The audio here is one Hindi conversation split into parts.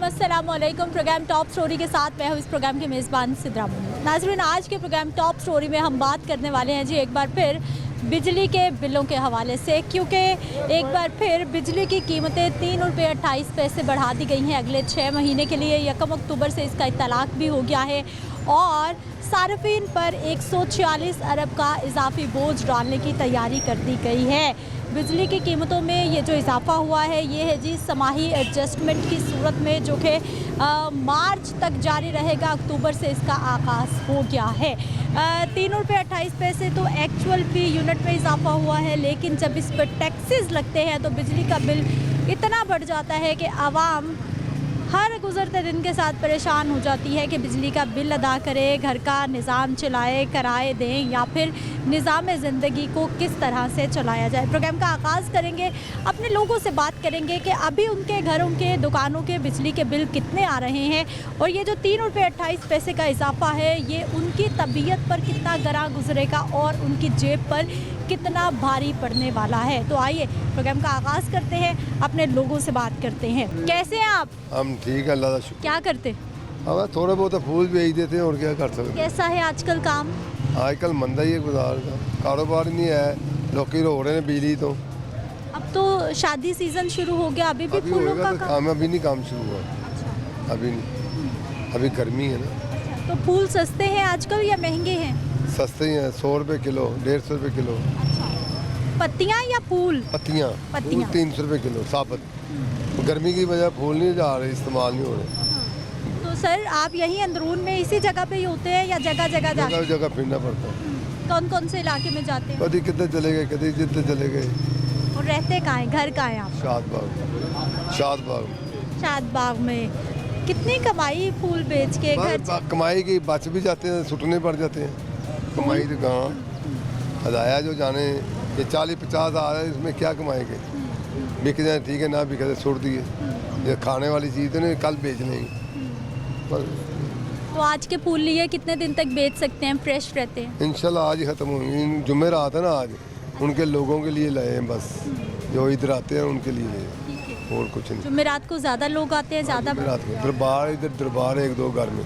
अस्सलामुअलैकुम। प्रोग्राम टॉप स्टोरी के साथ मैं हूँ इस प्रोग्राम के मेज़बान सिद्रा मुनीर। नाज़रीन, आज के प्रोग्राम टॉप स्टोरी में हम बात करने वाले हैं जी एक बार फिर बिजली के बिलों के हवाले से, क्योंकि एक बार फिर बिजली की कीमतें 3 रुपये 28 पैसे बढ़ा दी गई हैं अगले 6 महीने के लिए। 1 अक्टूबर से इसका इत्तलाक भी हो गया है और सार्फिन पर 146 अरब का इजाफी बोझ डालने की तैयारी कर दी गई है। बिजली की कीमतों में ये जो इजाफा हुआ है ये है जी समाही एडजस्टमेंट की सूरत में, जो कि मार्च तक जारी रहेगा। अक्टूबर से इसका आगाज़ हो गया है। 3 रुपये 28 पैसे तो एक्चुअल फी यूनिट में इजाफा हुआ है, लेकिन जब इस पर टैक्सेस लगते हैं तो बिजली का बिल इतना बढ़ जाता है कि आवाम हर गुज़रते दिन के साथ परेशान हो जाती है कि बिजली का बिल अदा करे, घर का निज़ाम चलाए, किराए दें या फिर निज़ाम ज़िंदगी को किस तरह से चलाया जाए। प्रोग्राम का आगाज़ करेंगे, अपने लोगों से बात करेंगे कि अभी उनके घरों के दुकानों के बिजली के बिल कितने आ रहे हैं और ये जो 3 रुपये 28 पैसे का इजाफा है ये उनकी तबीयत पर कितना गरा गुजरेगा और उनकी जेब पर कितना भारी पड़ने वाला है। तो आइए प्रोग्राम का आगाज़ करते हैं, अपने लोगों से बात करते हैं। कैसे हैं आप? हम ठीक है, अल्लाह का शुक्र। क्या करते? हमें थोड़े बहुत फूल बेच देते हैं और क्या कर सकते हैं। कैसा है आजकल काम? आजकल मंदा ही है, गुजार का कारोबार नहीं है, लोग रो रहे हैं बिजली तो। अब तो शादी सीजन शुरू हो गया, अभी भी अभी फूलों होएगा का तो काम, अभी नहीं काम शुरू हुआ। अभी नहीं, अभी गर्मी है ना। तो फूल सस्ते हैं आजकल या महंगे हैं? सस्ते ही हैं, 100 रुपये किलो, 150 रुपये किलो। पत्तियां या फूल? पत्तियाँ 300 रुपये किलो साबुत। गर्मी की वजह फूल नहीं जा रहे, इस्तेमाल नहीं हो रहे। तो सर आप यहीं अंदरून में इसी जगह पे ही होते हैं या जगह जगह जाते हैं? जगह जगह फिरना पड़ता है। कौन कौन से इलाके में जाते हैं? कभी कितने चले गए, कभी जितने चले गए। और रहते कहाँ हैं, घर कहाँ हैं आप? शाद बाग में। कितनी कमाई फूल बेच के घर? कमाई की बच भी जाते हैं, सुटने पड़ जाते हैं। कमाई तो कहाँ अदाया जो जाने, ये 40-50 आ रहा है, इसमें क्या कमाएंगे। बिक जाए ठीक है, ना बिके तो छोड़ दिए। ये खाने वाली चीज़ तो नहीं, कल बेच लेंगे। तो आज के फूल लिए कितने दिन तक बेच सकते हैं, फ्रेश रहते हैं? इंशाल्लाह आज ही ख़त्म होंगे। जुमेरात है ना आज, उनके लोगों के लिए लाए हैं बस, जो इधर आते हैं उनके लिए लाए, और कुछ नहीं। जुमेरात को ज़्यादा लोग आते हैं? ज़्यादा जुमेरात को दरबार, इधर दरबार है 1-2 घर में,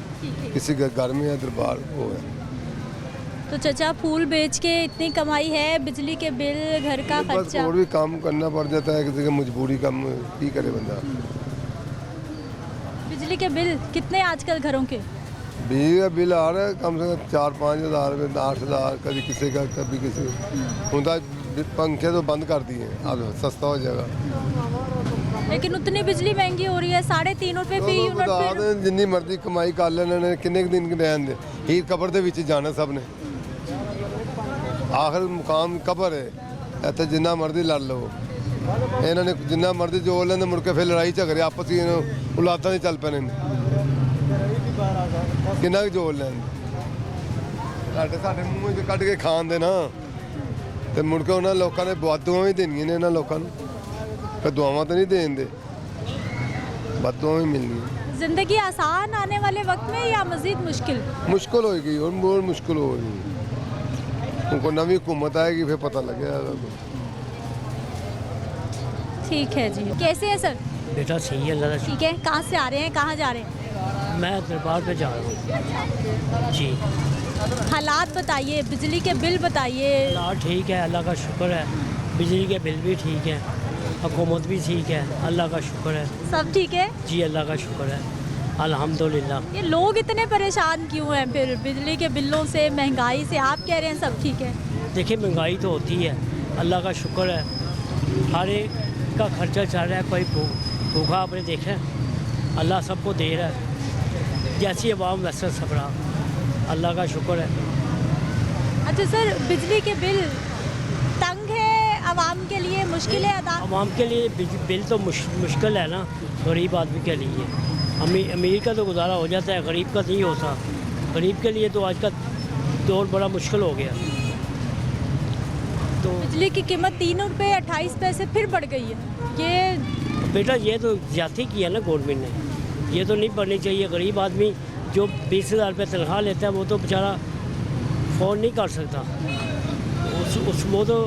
किसी के घर में है दरबार वो है। तो चचा फूल बेच के इतनी कमाई है, बिजली के बिल, घर का बस खर्चा? और भी काम करना पड़ जाता है, किसी का मजबूरी कम ही करे बंदा। बिजली के बिल कितने आजकल घरों के? बिजली का बिल आ रहा है कम से कम 4-5 हज़ार रुपये, 8 हज़ार, कभी किसी का कभी किसी का। पंखे तो बंद कर दिए, अब सस्ता हो जाएगा। लेकिन उतनी बिजली महंगी हो रही है, 3.5 रुपये फी यूनिट। जिन्नी मर्जी कमाई कर लेने, किन्ने दिन रहन दे, हीर कबर ਦੇ ਵਿੱਚ जाना सब ने। आखिर मुकाम कबर है, ਇੱਥੇ जिन्ना मर्जी लड़ लो। ਇਹਨਾਂ ਨੇ ਜਿੰਨਾ ਮਰਜ਼ੀ ਜੋੜ ਲੈਂਦੇ, ਮੁੜ ਕੇ ਫਿਰ ਲੜਾਈ ਝਗੜੇ ਆਪਸ ਵਿੱਚ ਔਲਾਦਾਂ ਦੇ ਚੱਲ ਪੈਣੇ ਨੇ। ਕਿੰਨਾ ਕੁ ਜੋੜ ਲੈਣ ਸਾਡੇ ਮੂੰਹ 'ਚ ਕੱਢ ਕੇ ਖਾਣ ਦੇ ਨਾ, ਤੇ ਮੁੜ ਕੇ ਉਹਨਾਂ ਲੋਕਾਂ ਨੇ ਬਦਦੁਆਵਾਂ ਵੀ ਦੇਣੀਆਂ ਨੇ ਇਹਨਾਂ ਲੋਕਾਂ ਨੂੰ। ਫਿਰ ਦੁਆਵਾਂ ਤਾਂ ਨਹੀਂ ਦੇਣ ਦੇ, बददुआएं भी मिलनी। जिंदगी आसान आने वाले वक्त में या मजीद मुश्किल होगी और बहुत मुश्किल होगी। उनको नवी हुकूमत आएगी फिर पता लगेगा। ठीक है जी। कैसे है सर? बेटा सही है, अल्लाह ठीक है। कहाँ से आ रहे हैं, कहाँ जा रहे हैं? मैं दरबार पे जा रहा हूँ जी। हालात बताइए, बिजली के बिल बताइए। हालात ठीक है, अल्लाह का शुक्र है। बिजली के बिल भी ठीक है, हुकूमत भी ठीक है, अल्लाह का शुक्र है। सब ठीक है जी, अल्लाह का शुक्र है, अल्हम्दुलिल्लाह। ये लोग इतने परेशान क्यों हैं फिर बिजली के बिलों से, महंगाई से? आप कह रहे हैं सब ठीक है। देखिए महंगाई तो होती है, अल्लाह का शुक्र है, हर एक का खर्चा चल रहा है। कोई भूखा आपने देखा है, अल्लाह सबको दे रहा है। जैसी आवाम वैसा सबरा, अल्लाह का शुक्र है। अच्छा सर, बिजली के बिल तंग है आवाम के लिए, मुश्किल है अदा? आवाम के लिए बिल तो मुश्किल है ना, गरीब आदमी के लिए। अमीर का तो गुजारा हो जाता है, गरीब का नहीं होता। गरीब के लिए तो आज का दौर बड़ा मुश्किल हो गया। तो बिजली की कीमत 3 रुपये 28 पैसे फिर बढ़ गई है। ये बेटा ये तो ज़्यादती की है ना गवर्नमेंट ने, ये तो नहीं बढ़नी चाहिए। गरीब आदमी जो 20,000 रुपये तनख्वाह लेता है वो तो बेचारा फ़ोन नहीं कर सकता, वो तो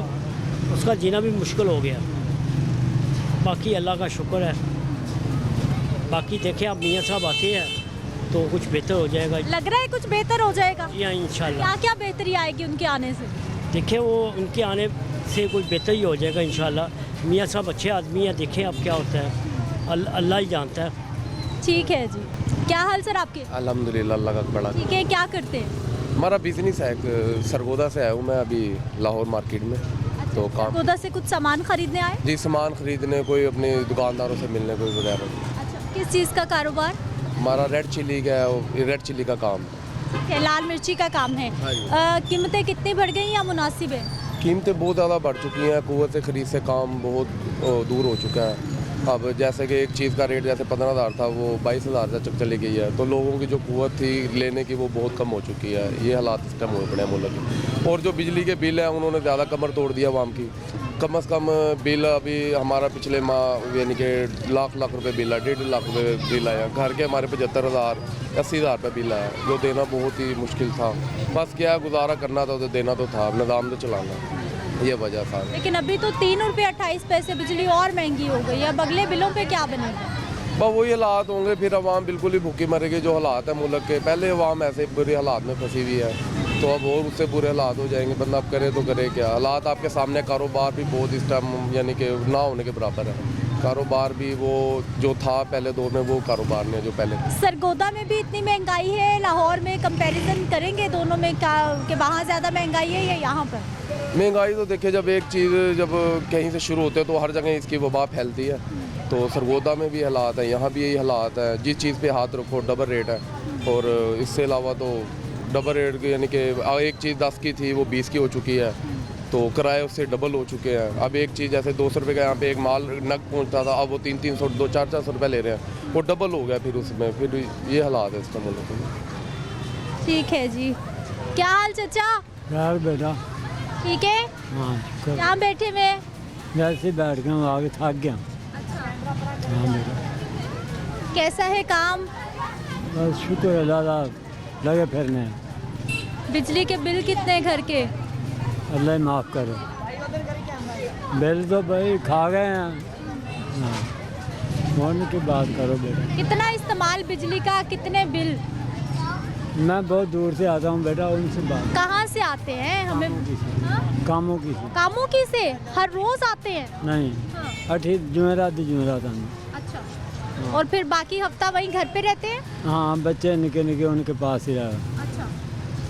उसका जीना भी मुश्किल हो गया। बाकी अल्लाह का शुक्र है। बाकी देखें अब मियाँ साहब आते हैं तो कुछ बेहतर हो जाएगा। लग रहा है कुछ बेहतर हो जाएगा। या इंशाल्लाह क्या क्या बेहतरी आएगी उनके आने से? देखें वो उनके आने से कुछ बेहतर ही हो जाएगा इंशाल्लाह। मियाँ साहब अच्छे आदमी हैं, देखें अब क्या होता है, अल्लाह ही जानता है। ठीक है जी। क्या हाल सर आपके? अल्हम्दुलिल्लाह, अल्लाह का बड़ा। ठीक है, क्या करते हैं? हमारा बिजनेस है, सरगोदा से आया हूँ मैं अभी लाहौर मार्केट में। तो काम सरगोदा से कुछ सामान खरीदने आए? जी, सामान खरीदने, कोई अपने दुकानदारों से मिलने, कोई वगैरह। अच्छा, किस चीज़ का कारोबार? हमारा रेड चिल्ली का है, रेड चिल्ली का काम। ठीक है, लाल मिर्ची का काम है। हाँ जी। कीमतें कितनी बढ़ गई या मुनासिब है? कीमतें बहुत ज़्यादा बढ़ चुकी हैं, कुव्वत से ख़रीद से काम बहुत दूर हो चुका है। अब जैसे कि एक चीज़ का रेट जैसे 15,000 था, वो 22,000 तक चली गई है। तो लोगों की जो कुव्वत थी लेने की वो बहुत कम हो चुकी है। ये हालात इस टाइम हो पड़े हैं मुल्क के। और जो बिजली के बिल हैं उन्होंने ज़्यादा कमर तोड़ दिया आवाम की। कम से कम बिल अभी हमारा पिछले माह यानी कि लाख रुपए बिल है, 1.5 लाख रुपए बिल आया। घर के हमारे 75,000 80,000 रुपये बिल आया, जो देना बहुत ही मुश्किल था। बस क्या गुजारा करना था, तो देना तो था, निज़ाम तो चलाना, ये वजह था। लेकिन अभी तो 3 रुपये 28 पैसे बिजली और महंगी हो गई है। अब अगले बिलों पे क्या बनेगा? बस वही हालात होंगे, फिर अवाम बिल्कुल ही भूखी मरेगी। जो हालात है मुल्क के, पहले अवाम ऐसे बुरे हालात में फंसी हुई है, तो अब और उससे बुरे हालात हो जाएंगे। बंदा अब करे तो करे क्या। हालात आपके सामने, कारोबार भी बहुत इस टाइम यानी कि ना होने के बराबर है। कारोबार भी वो जो था पहले दौर में, वो कारोबार नहीं है जो पहले। सरगोदा में भी इतनी महंगाई है, लाहौर में कंपैरिजन करेंगे दोनों में क्या कि वहाँ ज़्यादा महंगाई है या यहाँ पर? महंगाई तो देखिए, जब एक चीज़ जब कहीं से शुरू होते है तो हर जगह इसकी वबा फैलती है। तो सरगोदा में भी हालात है, यहाँ भी यही हालात है। जिस चीज़ पे हाथ रखो डबल रेट है। और इससे अलावा तो डबल रेट यानी कि एक चीज़ 10 की थी वो 20 की हो चुकी है। तो किराए उससे डबल हो चुके हैं। अब एक चीज़ जैसे 200 रुपये का यहाँ पे एक माल नग पहुँचता था, अब वो 300 400 रुपये ले रहे हैं। वो डबल हो गया फिर उसमें, फिर ये हालात है इसका मुल्क में। ठीक है जी। क्या हाल चाचा? यार बेटा, ठीक है। हाँ यहाँ बैठे हुए? जैसे ही बैठ गया हूँ, आगे थक गया। हाँ बेटा, कैसा है काम? बस शुक्र अल्लाह का, लगे फिरने। बिजली के बिल कितने हैं घर के? अल्लाह ही माफ़ करे। बिल तो भाई खा गए हैं। हाँ, होने की बात करो बेटा। कितना इस्तेमाल बिजली का, कितने बिल? मैं बहुत दूर से आता हूँ बेटा, उनसे बात। कहाँ से आते हैं? हमें कामों की से। कामों की से हर रोज आते हैं? नहीं, हाँ। जुमेरात आता हूँ। अच्छा। और फिर बाकी हफ्ता वहीं घर पे रहते हैं? हाँ, बच्चे निके निके उनके पास ही रहा। अच्छा।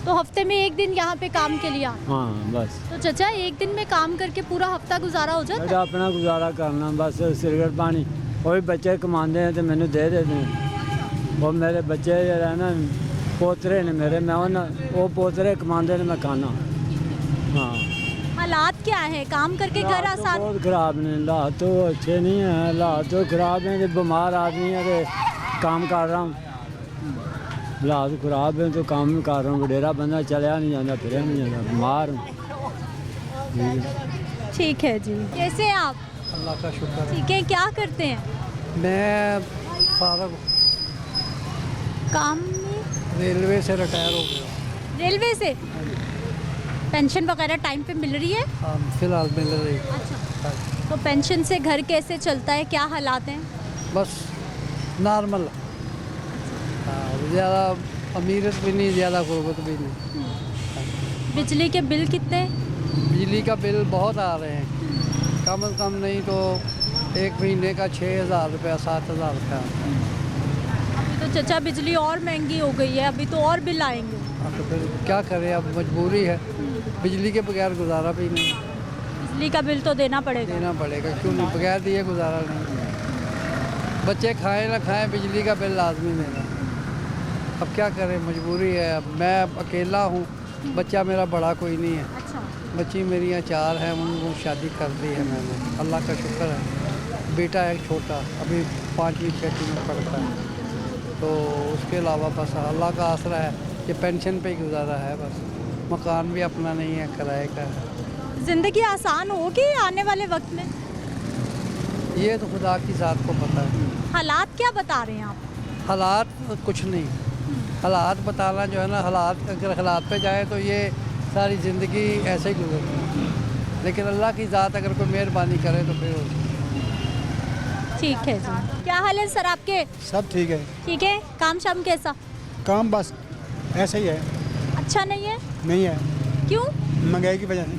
तो हफ्ते में एक दिन यहाँ पे काम के लिए आते? हाँ बस। तो चाचा एक दिन में काम करके पूरा हफ्ता गुजारा हो जाता है? बेटा अपना गुजारा करना, बस सिगरेट पानी वही बच्चे कमाते हैं तो मैंने दे देते हैं। और मेरे बच्चे जो है ना, पोतरे ने मेरे, मैं वो पोतरे कमाते ने, मैं खाना। हाँ। हालात क्या है काम करके घर हालात तो आसान? बहुत ख़राब ने, हालात तो अच्छे नहीं हैं। हालात तो ख़राब हैं, जब बीमार आदमी है तो काम कर रहा हूँ। हालात ख़राब हैं तो काम भी कर रहा हूँ। वडेरा बंदा चलिया नहीं जाता, फिर नहीं जाता, बीमार हूँ। ठीक है जी। कैसे हैं आप? अल्लाह का शुक्र है। ठीक है। क्या करते हैं मैं फारग काम में? रेलवे से रिटायर हो गया। रेलवे से? पेंशन वगैरह टाइम पे मिल रही है? हाँ, फिलहाल मिल रही। अच्छा। तो पेंशन से घर कैसे चलता है, क्या हालात हैं? बस नॉर्मल। हाँ, ज़्यादा अमीरत भी नहीं, ज़्यादा गुर्बत भी नहीं। बिजली के बिल कितने? बिजली का बिल बहुत आ रहे हैं। कम से कम नहीं तो एक महीने का 6,000 रुपया 7,000 रुपया। अभी तो चाचा बिजली और महंगी हो गई है, अभी तो और बिल आएंगे। हाँ, तो फिर क्या करें, अब मजबूरी है। बिजली के बगैर गुजारा भी नहीं। बिजली का बिल तो देना पड़ेगा। देना पड़ेगा, क्यों नहीं, बगैर दिए गुजारा नहीं। बच्चे खाएं ना खाएं, बिजली का बिल लाजमी देना। अब क्या करें, मजबूरी है। अब मैं अकेला हूँ, बच्चा मेरा बड़ा कोई नहीं है। अच्छा। बच्ची मेरी यहाँ 4 हैं, उनको शादी कर दी है मैंने, अल्लाह का शुक्र है। बेटा एक छोटा अभी 5वीं 6वीं में पढ़ता है। तो उसके अलावा बस अल्लाह का आसरा है, ये पेंशन पे ही गुजारा है बस। मकान भी अपना नहीं है, किराए का है। ज़िंदगी आसान होगी आने वाले वक्त में? ये तो खुदा की ज़ात को पता है। हालात क्या बता रहे हैं आप? हालात कुछ नहीं, हालात बताना जो है ना, हालात अगर हालात पे जाए तो ये सारी ज़िंदगी ऐसे ही गुजरती है। लेकिन अल्लाह की ज़ात अगर कोई मेहरबानी करे तो फिर ठीक है जी। क्या हाल है सर आपके? सब ठीक है। ठीक है। काम शाम कैसा? काम बस ऐसा ही है, अच्छा नहीं है? नहीं है, क्यों? महंगाई की वजह से।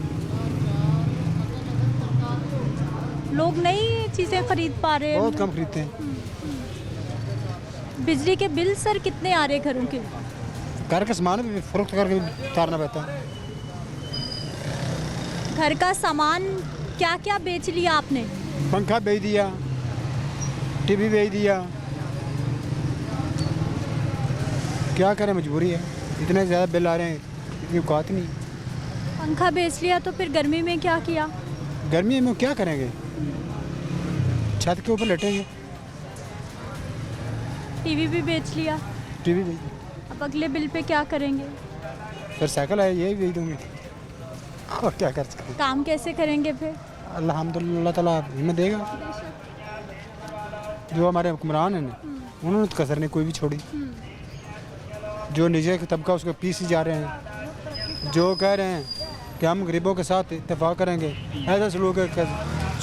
लोग नई चीज़ें खरीद पा रहे बहुत हैं। कम खरीदते हैं। बिजली के बिल सर कितने आ रहे हैं घरों के? घर का सामान भी फरोख्त करके उतारना पड़ता है। घर का सामान क्या क्या बेच लिया आपने? पंखा बेच दिया, टीवी बेच दिया, क्या करें, मजबूरी है, इतने ज़्यादा बिल आ रहे हैं, इतनी औकात नहीं। पंखा बेच लिया तो फिर गर्मी में क्या किया? गर्मी में क्या करेंगे, छत के ऊपर लेटेंगे। टीवी भी बेच लिया, टीवी बेच, अब अगले बिल पे क्या करेंगे? फिर साइकिल है यही बेच दूँगी, और क्या कर सकते हैं। काम कैसे करेंगे फिर? अल्हम्दुलिल्लाह ताला हिम्मत देगा। जो हमारे हुक्मरान हैं ना, उन्होंने तो कसर नहीं कोई भी छोड़ी। जो निजी तबका उसको पीस ही जा रहे हैं, जो कह रहे हैं कि हम गरीबों के साथ इत्तेफाक करेंगे, ऐसा सलूक है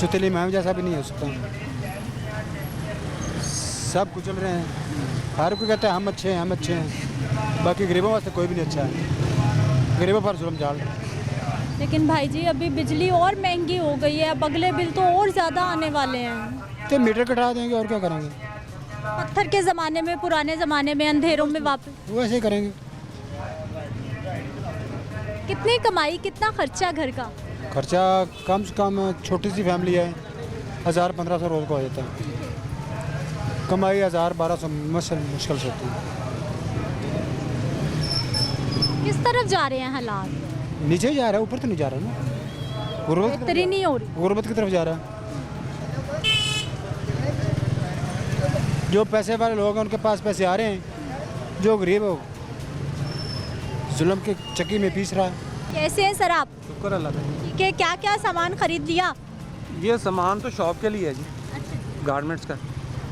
सुतीली महम जैसा भी नहीं हो सकता। सब कुचल रहे हैं, हर कोई कहता है हम अच्छे हैं, हम अच्छे हैं, बाकी गरीबों वास्ते कोई भी नहीं अच्छा है, गरीबों पर जुल्म झाल रहे हैं। लेकिन भाई जी अभी बिजली और महंगी हो गई है, अब अगले बिल तो और ज़्यादा आने वाले हैं। तो मीटर कटा देंगे और क्या करेंगे, पत्थर के ज़माने में, पुराने ज़माने में, अंधेरों में वापस। वो ऐसे ही करेंगे। कितनी कमाई, कितना खर्चा घर का? खर्चा कम से कम, छोटी सी फैमिली है, 1000-1500 रोज़ का हो जाता है। कमाई 1000-1200 मुश्किल से होती है। किस तरफ जा रहे हैं हालात? नीचे ही जा रहा है, ऊपर तो नहीं जा रहा ना, बेहतरी नहीं हो रही। गुर्बत की तरफ जा रहा है। जो पैसे वाले लोग हैं उनके पास पैसे आ रहे हैं, जो गरीब हो जुल्म के चक्की में पीस रहा है। कैसे हैं सर आप? शुक्र अल्लाह का। ठीक है। क्या क्या सामान खरीद लिया? ये सामान तो शॉप के लिए है जी, गारमेंट्स का,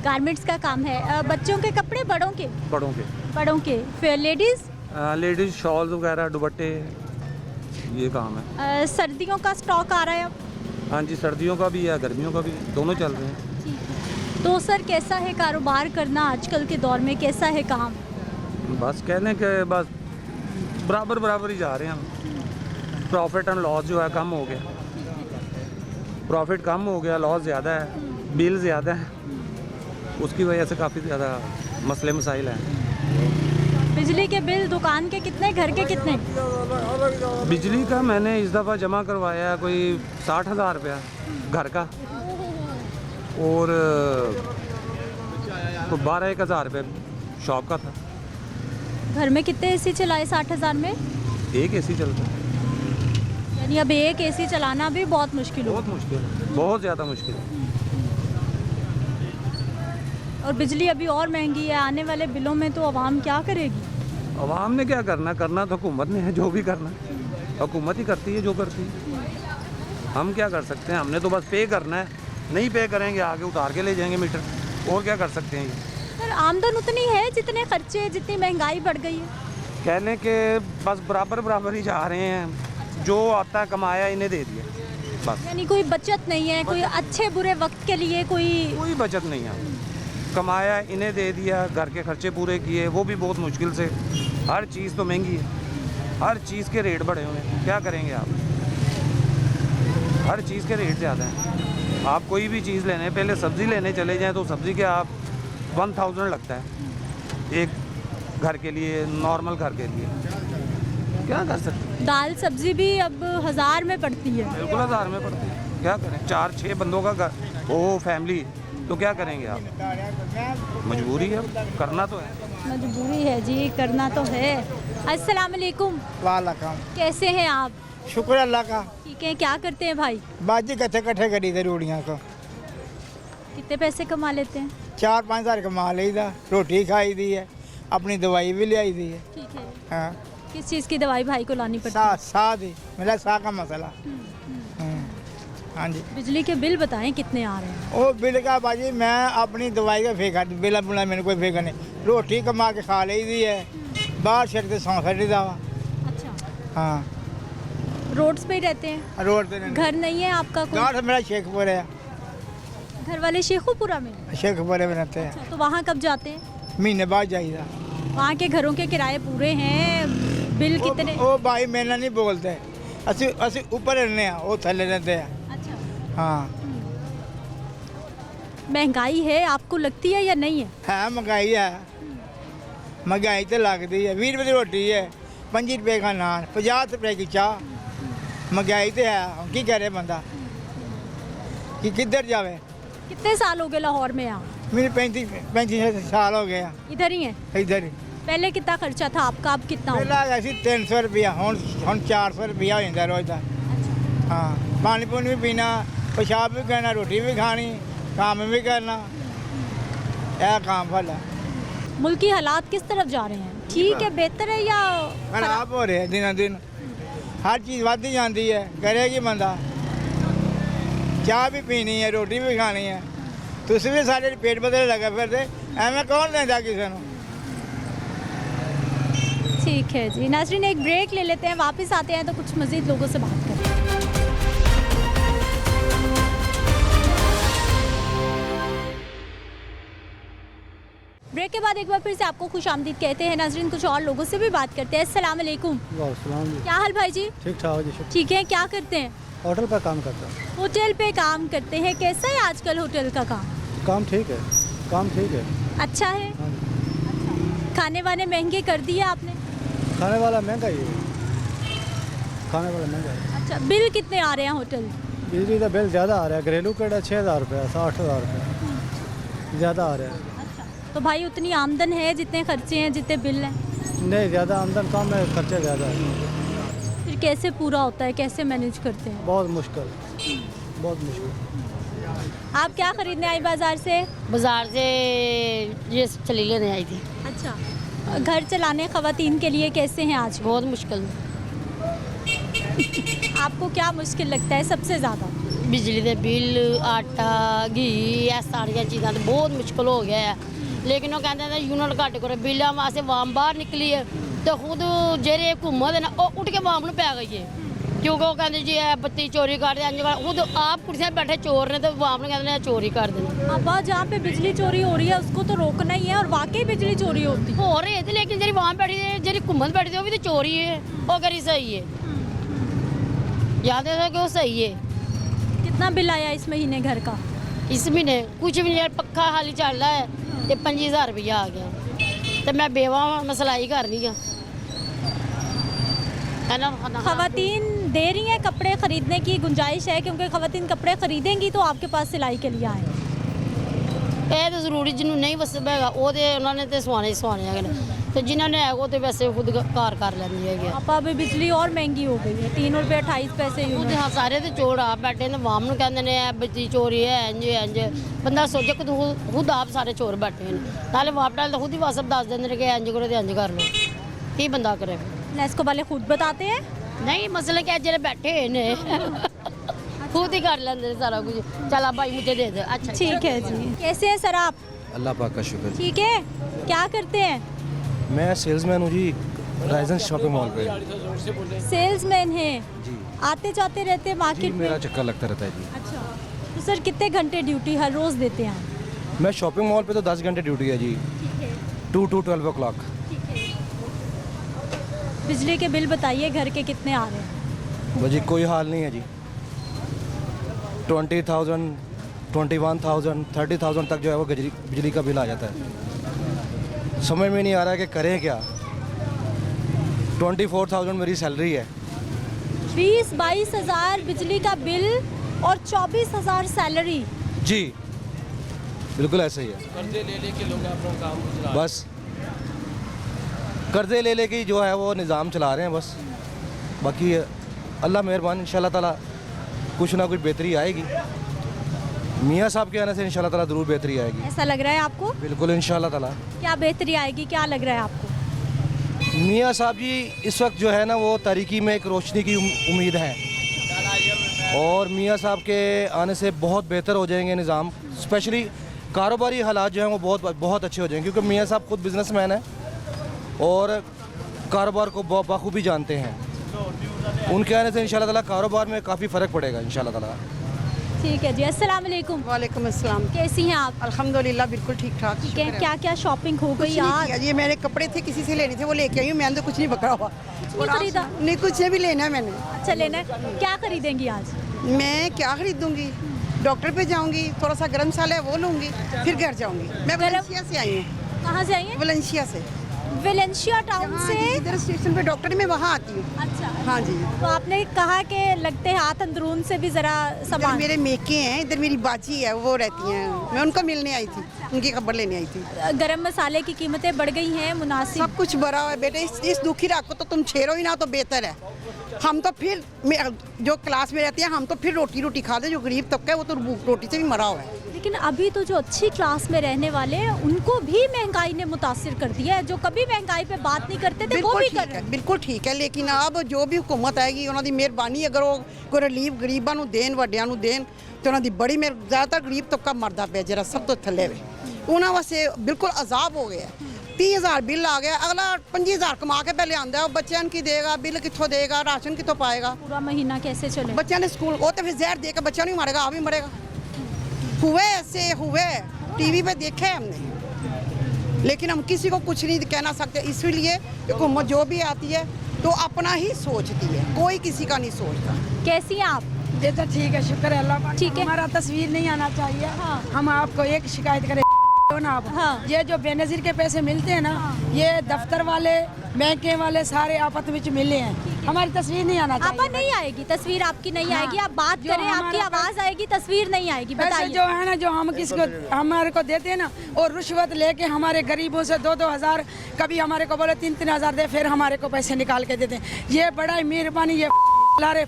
गारमेंट्स का काम है। बच्चों के कपड़े, बड़ों के? बड़ों के, बड़ों के। फिर लेडीज़? लेडीज़ शॉल वगैरह, दुपट्टे, ये काम है। सर्दियों का स्टॉक आ रहा है अब? हाँ जी, सर्दियों का भी है, गर्मियों का भी है, दोनों चल रहे हैं। तो सर कैसा है कारोबार करना आजकल के दौर में, कैसा है काम? बस कहने के बस बराबर बराबर ही जा रहे हैं हम। प्रॉफिट एंड लॉस जो है कम हो गया, प्रॉफिट कम हो गया, लॉस ज़्यादा है, बिल ज़्यादा है, उसकी वजह से काफ़ी ज़्यादा मसले मसाइल हैं। बिजली के बिल दुकान के कितने, घर के कितने? बिजली का मैंने इस दफ़ा जमा करवाया है कोई 60,000 रुपया घर का, और 12-1 हज़ार रुपये शॉप का था। घर में कितने एसी चलाए 60,000 में? एक एसी चलता है। यानी अब एक एसी चलाना भी बहुत मुश्किल हो। बहुत मुश्किल है, बहुत ज़्यादा मुश्किल है। और बिजली अभी और महंगी है, आने वाले बिलों में तो आवाम क्या करेगी? अवाम ने क्या करना, करना तो हुकूमत ने है, जो भी करना हुकूमत ही करती है, जो करती है। हम क्या कर सकते हैं, हमने तो बस पे करना है, नहीं पे करेंगे आगे उतार के ले जाएंगे मीटर, और क्या कर सकते हैं। ये सर आमदन उतनी है जितने खर्चे, जितनी महंगाई बढ़ गई है। कहने के बस बराबर बराबर ही जा रहे हैं, जो आता है कमाया इन्हें दे दिया बस। यानी कोई बचत नहीं है, कोई अच्छे बुरे वक्त के लिए कोई बचत नहीं है, कमाया इन्हें दे दिया, घर के खर्चे पूरे किए, वो भी बहुत मुश्किल से। हर चीज़ तो महंगी है, हर चीज़ के रेट बढ़े हुए हैं, क्या करेंगे आप, हर चीज़ के रेट ज़्यादा हैं। आप कोई भी चीज़ लेने, पहले सब्ज़ी लेने चले जाएं तो सब्ज़ी के आप 1000 लगता है एक घर के लिए, नॉर्मल घर के लिए, क्या कर सकते हैं। दाल सब्जी भी अब 1000 में पड़ती है। बिल्कुल 1000 में पड़ती है, क्या करें, 4-6 बंदों का घर वो फैमिली, तो क्या करेंगे आप, मजबूरी है, करना तो है। मजबूरी है जी, करना तो है। अस्सलाम वालेकुम। वालेकुम। कैसे हैं आप? शुक्र अल्लाह का। ठीक है। क्या करते हैं भाई? बाजी कट्ठे कट्ठे करी थे रूड़ियाँ को। कितने पैसे कमा लेते हैं? 4-5 हज़ार कमा ली दा, रोटी खाई दी है, अपनी दवाई भी ले आई दी है। ठीक है। हाँ, किस चीज़ की दवाई भाई को लानी पड़ती है? साथ ही मेरा साह का मसला। हाँ जी। बिजली के बिल बताएं कितने आ रहे हैं? वो बिल का बाजी मैं अपनी दवाई का फेंका, बिल बुला मैंने कोई फेंका नहीं, रोटी कमा के खा ली दी है, बाहर छट के सौ छड़ी दा। अच्छा। हाँ, रोड्स पे ही रहते हैं? रोड पे नहीं। घर नहीं है आपका कोई? गाँव मेरा शेखपुर है। घर वाले शेखुपुरा में? शेखपुरे में रहते हैं। अच्छा, तो वहाँ कब जाते हैं? महीने बाद जाइए। वहाँ के घरों के किराए पूरे हैं? बिल कितने? ਉਹ ਭਾਈ ਮੇਰੇ ਨਹੀਂ ਬੋਲਦੇ। ਅਸੀਂ ਉੱਪਰ ਰਹਿੰਦੇ ਆ, ਉਹ ਥੱਲੇ ਰਹਿੰਦੇ ਆ। अच्छा, ਹਾਂ महंगाई है आपको लगती है या नहीं है? ਹੈ ਮਹਿੰਗਾਈ ਹੈ। ਮਹਿੰਗਾਈ ਤੇ ਲੱਗਦੀ ਹੈ। 20 ਰੁਪਏ ਦੀ ਰੋਟੀ ਹੈ, 25 ਰੁਪਏ ਦਾ ਨਾਨ, 50 ਰੁਪਏ ਦੀ ਚਾਹ। ਮਹਿੰਗਾਈ ਤੇ ਹੈ। ਹੁਣ ਕੀ ਕਰੇ ਬੰਦਾ, ਕਿ ਕਿੱਧਰ ਜਾਵੇ। कितने साल हो गए लाहौर में यहाँ? ਮੈਨੂੰ 35 ਸਾਲ ਹੋ ਗਏ ਆ इधर ही है? ਇੱਧਰ ਹੀ। पहले कितना खर्चा था आपका, अब कितना हो? ਪਹਿਲਾਂ ਹੈਗਾ ਸੀ 300 ਰੁਪਇਆ, ਹੁਣ 400 ਰੁਪਇਆ ਹੋ ਜਾਂਦਾ ਰੋਜ਼ ਦਾ। ਹਾਂ ਪਾਣੀ ਪੂਣੀ ਵੀ ਪੀਣਾ, पेशाब भी करना, रोटी भी खानी, काम भी करना, यह काम फल है। मुल्क की हालात किस तरफ जा रहे हैं? ठीक है, बेहतर है या खराब हो रहे हैं दिन दिन। हर चीज़ बढ़ती जाती है, करेगी बंदा। चाह भी पीनी है, रोटी भी खानी है, तुम भी सारे पेट बदले लगे फिरते, एवं कौन देता किसी को। ठीक है जी नाज़रीन, एक ब्रेक ले लेते हैं, वापस आते हैं तो कुछ मज़ीद लोगों से बात करें। ब्रेक के बाद एक बार फिर से आपको खुश आमदीद कहते हैं नाज़रीन। कुछ और लोगों से भी बात करते हैं। अस्सलाम वालेकुम। क्या हाल भाई जी? ठीक ठाक जी। ठीक है, क्या करते हैं? होटल पर काम करता हूँ। होटल पे काम करते हैं, कैसा है आजकल होटल का काम? काम ठीक है, काम ठीक है। अच्छा है। हाँ जी। अच्छा। खाने वाने महंगे कर दिए आपने? खाने वाला महंगा ही है, खाने वाला महंगा है। अच्छा, बिल कितने आ रहे हैं होटल? बिजली का बिल ज़्यादा आ रहा है, घरेलू कड़ा 6,000 रुपये, 60,000 रुपये ज़्यादा आ रहा है। अच्छा, तो भाई उतनी आमदन है जितने खर्चे हैं जितने बिल हैं? नहीं, ज़्यादा आमदन कम है, खर्चा ज़्यादा है। फिर कैसे पूरा होता है, कैसे मैनेज करते हैं? बहुत मुश्किल, बहुत मुश्किल। आप क्या खरीदने आई बाजार से? बाजार से ये चली लेने आई थी। अच्छा, घर चलाने ख़वातीन के लिए कैसे हैं आज? बहुत मुश्किल। आपको क्या मुश्किल लगता है सबसे ज़्यादा? बिजली के बिल, आटा, घी, ये सारिया चीज़ा तो बहुत मुश्किल हो गया है। लेकिन वो कहते हैं यूनिट घट करो, बिलों वास्ते वाम बाहर निकली है तो खुद जेरे घूमते ना वो उठ के वाम में पै गई है, क्योंकि वो कहते जी बत्ती चोरी कर दे, खुद आप कुर्सियाँ बैठे चोर ने तो वाम ने कहते हैं चोरी कर देना। अब जहाँ पे बिजली चोरी हो रही है उसको तो रोकना ही है, और वाकई बिजली चोरी होती है। हो रही थी, लेकिन जी वहाँ बैठी थी, जी घूमत बैठी थी वो भी तो चोरी है, वो करी सही है, याद है कि वो सही है। कितना बिल आया इस महीने घर का? इस महीने कुछ भी नहीं, पक्का हाली चल रहा है तो 25,000 रुपया आ गया। तो मैं बेवा मैं सिलाई कर रही हूँ। ख़वातीन दे रही हैं कपड़े ख़रीदने की गुंजाइश है, क्योंकि ख़वातीन कपड़े ख़रीदेंगी तो आपके पास सिलाई के लिए आएँ। ये तो ज़रूरी जिन्होंने नहीं वसब है वो तो उन्होंने तो सवाने सवाने है, तो जिन्होंने है वो तो वैसे खुद कार कर लेंगे है। आप अभी बिजली और महंगी हो गई है, 3 रुपये 28 पैसे खुद यूनिट। हाँ सारे तो चोर आप बैठे ने वाम कहते हैं बिजली चोरी है, इंज बंदा सोचे खुद आप सारे चोर बैठे हैं, नाले वापस तो खुद ही वसब दस देंगे कि इंज करो तो इंज कर लो, की बंदा करे। नेस्को वाले खुद बताते हैं? नहीं मसले क्या जेरे बैठे ने खुद ही कर लेंगे सारा कुछ। चला भाई मुझे दे दे। अच्छा ठीक है जी। कैसे हैं सर आप? अल्लाह पाक का शुक्र। ठीक है, क्या करते हैं? मैं सेल्समैन हूँ जी, राइजन शॉपिंग मॉल पे। सेल्समैन हैं जी। आते जाते रहते हैं जी मार्केट में? मेरा चक्कर लगता रहता है जी। अच्छा, तो सर कितने घंटे ड्यूटी हर रोज़ देते हैं? मैं शॉपिंग मॉल पे तो 10 घंटे ड्यूटी है जी, 2 to 12 o'clock। बिजली के बिल बताइए घर के कितने आ रहे हैं? वो जी कोई हाल नहीं है जी, 20,000, 21,000, 30,000 तक जो है वो बिजली का बिल आ जाता है। समझ में नहीं आ रहा है कि करें क्या। 24,000 मेरी सैलरी है। 20-22 हज़ार बिजली का बिल और 24,000 सैलरी। जी बिल्कुल ऐसा ही है। कर्जे ले लेके लोग अपना काम बस कर्जे ले लेके जो है वो निज़ाम चला रहे हैं बस। बाकी अल्लाह मेहरबान, इंशाल्लाह ताला कुछ ना कुछ बेहतरी आएगी। मियाँ साहब के आने से इंशाल्लाह ताला ज़रूर बेहतरी आएगी। ऐसा लग रहा है आपको? बिल्कुल इंशाल्लाह ताला। क्या बेहतरी आएगी, क्या लग रहा है आपको? मियाँ साहब जी इस वक्त जो है ना वो तारीकी में एक रोशनी की उम्मीद है, और मियाँ साहब के आने से बहुत बेहतर हो जाएंगे निज़ाम। स्पेशली कारोबारी हालात जो हैं वो बहुत अच्छे हो जाएंगे, क्योंकि मियाँ साहब खुद बिजनेसमैन हैं और कारोबार को बखूबी जानते हैं। उनके आने से इंशाल्लाह ताला कारोबार में काफ़ी फ़र्क पड़ेगा इंशाल्लाह ताला। ठीक है जी, अस्सलाम वालेकुम। वालेकुम अस्सलाम। कैसी हैं आप? अल्हम्दुलिल्लाह बिल्कुल ठीक ठाक। ठीक है, क्या क्या शॉपिंग हो गई आज? ये मैंने कपड़े थे किसी से लेने थे, वो लेके आई हूँ। मैंने तो कुछ नहीं पकड़ा हुआ। नहीं खरीदा? नहीं, कुछ भी लेना है मैंने। अच्छा लेना है, क्या खरीदेंगी आज? मैं क्या खरीदूंगी? डॉक्टर पे जाऊंगी, थोड़ा सा गर्म मसाला है वो लूंगी, फिर घर जाऊंगी। मैं वलेंशिया से आई हूँ। कहाँ से आई हैं? वलेंशिया से। वेलेंशिया टाउन से? इधर स्टेशन पे डॉक्टर में वहाँ आती हूँ। अच्छा हाँ जी। तो आपने कहा कि लगते हाथ अंदरून से भी जरा इधर सामान। मेरे मेके हैं, इधर मेरी बाजी है, वो रहती हैं। मैं उनको मिलने आई थी, उनकी खबर लेने आई थी। गरम मसाले की कीमतें बढ़ गई हैं, मुनासिब? सब कुछ बढ़ा हुआ है बेटे। इस दुखी रात को तो तुम छेड़ो ही ना तो बेहतर है। हम तो फिर जो क्लास में रहते हैं हम तो फिर रोटी खाते हैं। जो गरीब तबका है वो तो रोटी से भी मरा हुआ है। लेकिन अभी तो जो अच्छी क्लास में रहने वाले हैं उनको भी महंगाई ने मुतासिर कर दिया है। जो कभी महंगाई पे बात नहीं करते थे वो भी कर रहे हैं। बिल्कुल ठीक है, लेकिन अब जो भी हुकूमत आएगी उन्होंने मेहरबानी अगर वो कोई रिलीफ गरीबां ਨੂੰ ਦੇਣ ਵੱਡਿਆਂ ਨੂੰ ਦੇਣ ਤੇ ਉਹਨਾਂ ਦੀ ਬੜੀ ਜ਼ਿਆਦਾਤਰ ਗਰੀਬ ਤਬਕਾ ਮਰਦਾ ਪਿਆ ਜਿਹੜਾ ਸਭ ਤੋਂ ਥੱਲੇ ਵੇ ਉਹਨਾਂ ਵਾਸਤੇ ਬਿਲकुल अजाब हो गया। 30,000 बिल आ गया, अगला 25,000 कमा के पहले आंदा है, बच्चों की देगा, बिल कितों देगा, राशन कितों पाएगा, पूरा महीना कैसे चले? बच्चों ने स्कूल वो तो फिर जहर दे के बच्चों नहीं मारेगा, आप भी मरेगा। हुए ऐसे हुए, टीवी पे देखे हमने, लेकिन हम किसी को कुछ नहीं कहना सकते। इसलिए हुकूमत जो भी आती है तो अपना ही सोचती है, कोई किसी का नहीं सोचता। कैसी हैं आप? ये तो ठीक है, शुक्र है अल्लाह पाक। ठीक है। हमारा तस्वीर नहीं आना चाहिए। हाँ। हम आपको एक शिकायत करें ना आप। हाँ। ये जो बेनजीर के पैसे मिलते हैं ना, ये दफ्तर वाले बैंक वाले सारे आपस में मिले हैं। हमारी तस्वीर नहीं आना चाहिए। आपा नहीं आएगी, तस्वीर आपकी नहीं हाँ। आएगी। आप बात जो करें, आपकी हमारा आवाज आएगी, तस्वीर नहीं आएगी। पैसे बताइए। जो है ना, जो हम किसको हमारे को देते हैं ना, और रिश्वत लेके हमारे गरीबों से 2-2 हज़ार, कभी हमारे को बोले 3-3 हज़ार दे, फिर हमारे को पैसे निकाल के देते हैं। ये बड़ा ही मेहरबानी, ये लारे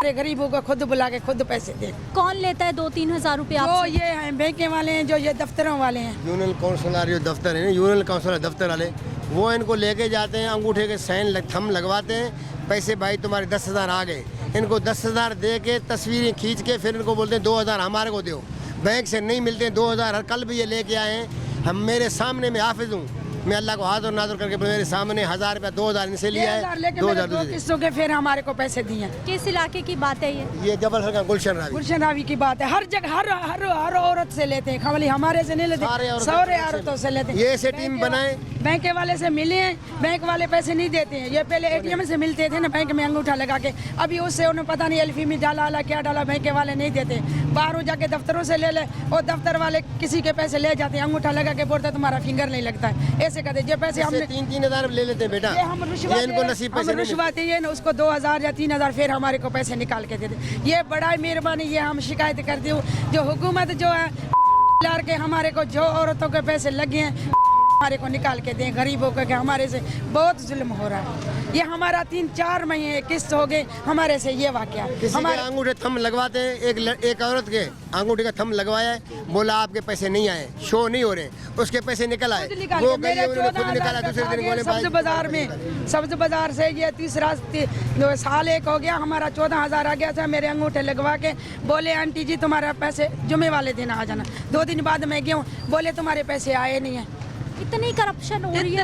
गरीबों को खुद बुला के खुद पैसे दे। कौन लेता है 2-3 हज़ार रुपया? वो ये हैं बैंक वाले हैं, जो ये दफ्तरों वाले हैं। यूनियन काउंसिलर जो दफ्तर है, यूनियन काउंसिलर दफ्तर वाले, वो इनको लेके जाते हैं, अंगूठे के साइन थंब लगवाते हैं, पैसे भाई तुम्हारे 10,000 आ गए। इनको 10,000 दे के तस्वीरें खींच के फिर इनको बोलते हैं 2,000 हमारे को दो। बैंक से नहीं मिलते हैं 2,000। हर कल भी ये लेके आए हैं। हम मेरे सामने में हाफिज हूँ, मैं अल्लाह को हाथ और नाज़र करके मेरे सामने 1,000 रुपया 2,000 इनसे लिया है, 2,000 किस्तों के फिर हमारे को पैसे दिए। किस इलाके की बात है ये जबल सर का गुलशन रावी की बात है। हर जगह हर औरत से लेते हैं, खाली हमारे से नहीं लेते, सारे औरतों से लेते हैं। ये ऐसे टीम बनाए, बैंक वाले से मिले हैं, बैंक वाले पैसे नहीं देते हैं। ये पहले ATM से मिलते थे ना, बैंक में अंगूठा लगा के, अभी उससे उन्हें पता नहीं एल्फी में डाला क्या डाला, बैंक वाले नहीं देते। बाहरों जाके दफ्तरों से ले ले, और दफ्तर वाले किसी के पैसे ले जाते हैं, अंगूठा लगा के बोलते तुम्हारा फिंगर नहीं लगता है, ऐसे कहते। ये पैसे हमने 3-3 हज़ार ले लेते हैं बेटा। ये हम रुश्वत है ना, उसको 2,000 या 3,000 फिर हमारे को पैसे निकाल के देते। ये बड़ा मेहरबानी, ये हम शिकायत करती हूँ। जो हुकूमत जो है लार के हमारे को जो औरतों के पैसे लगे हैं हमारे को निकाल के दें, गरीबों को, हमारे से बहुत जुल्म हो रहा है। ये हमारा 3-4 महीने किस्त हो गए हमारे से। ये वाकया हमारे अंगूठे थंब लगवाते हैं। एक औरत के अंगूठे का थंब लगवाया है, बोला आपके पैसे नहीं आए, शो नहीं हो रहे, उसके पैसे निकल आए, वो गई उन्होंने खुद निकाला। दूसरे दिन बोले सब्ज बाजार से ये तीसरा साल एक हो गया, हमारा 14,000 आ गया था। मेरे अंगूठे लगवा के बोले आंटी जी तुम्हारे पैसे जुमे वाले दिन आ जाना। 2 दिन बाद मैं गया, बोले तुम्हारे पैसे आए नहीं है। इतनी करप्शन हो रही है,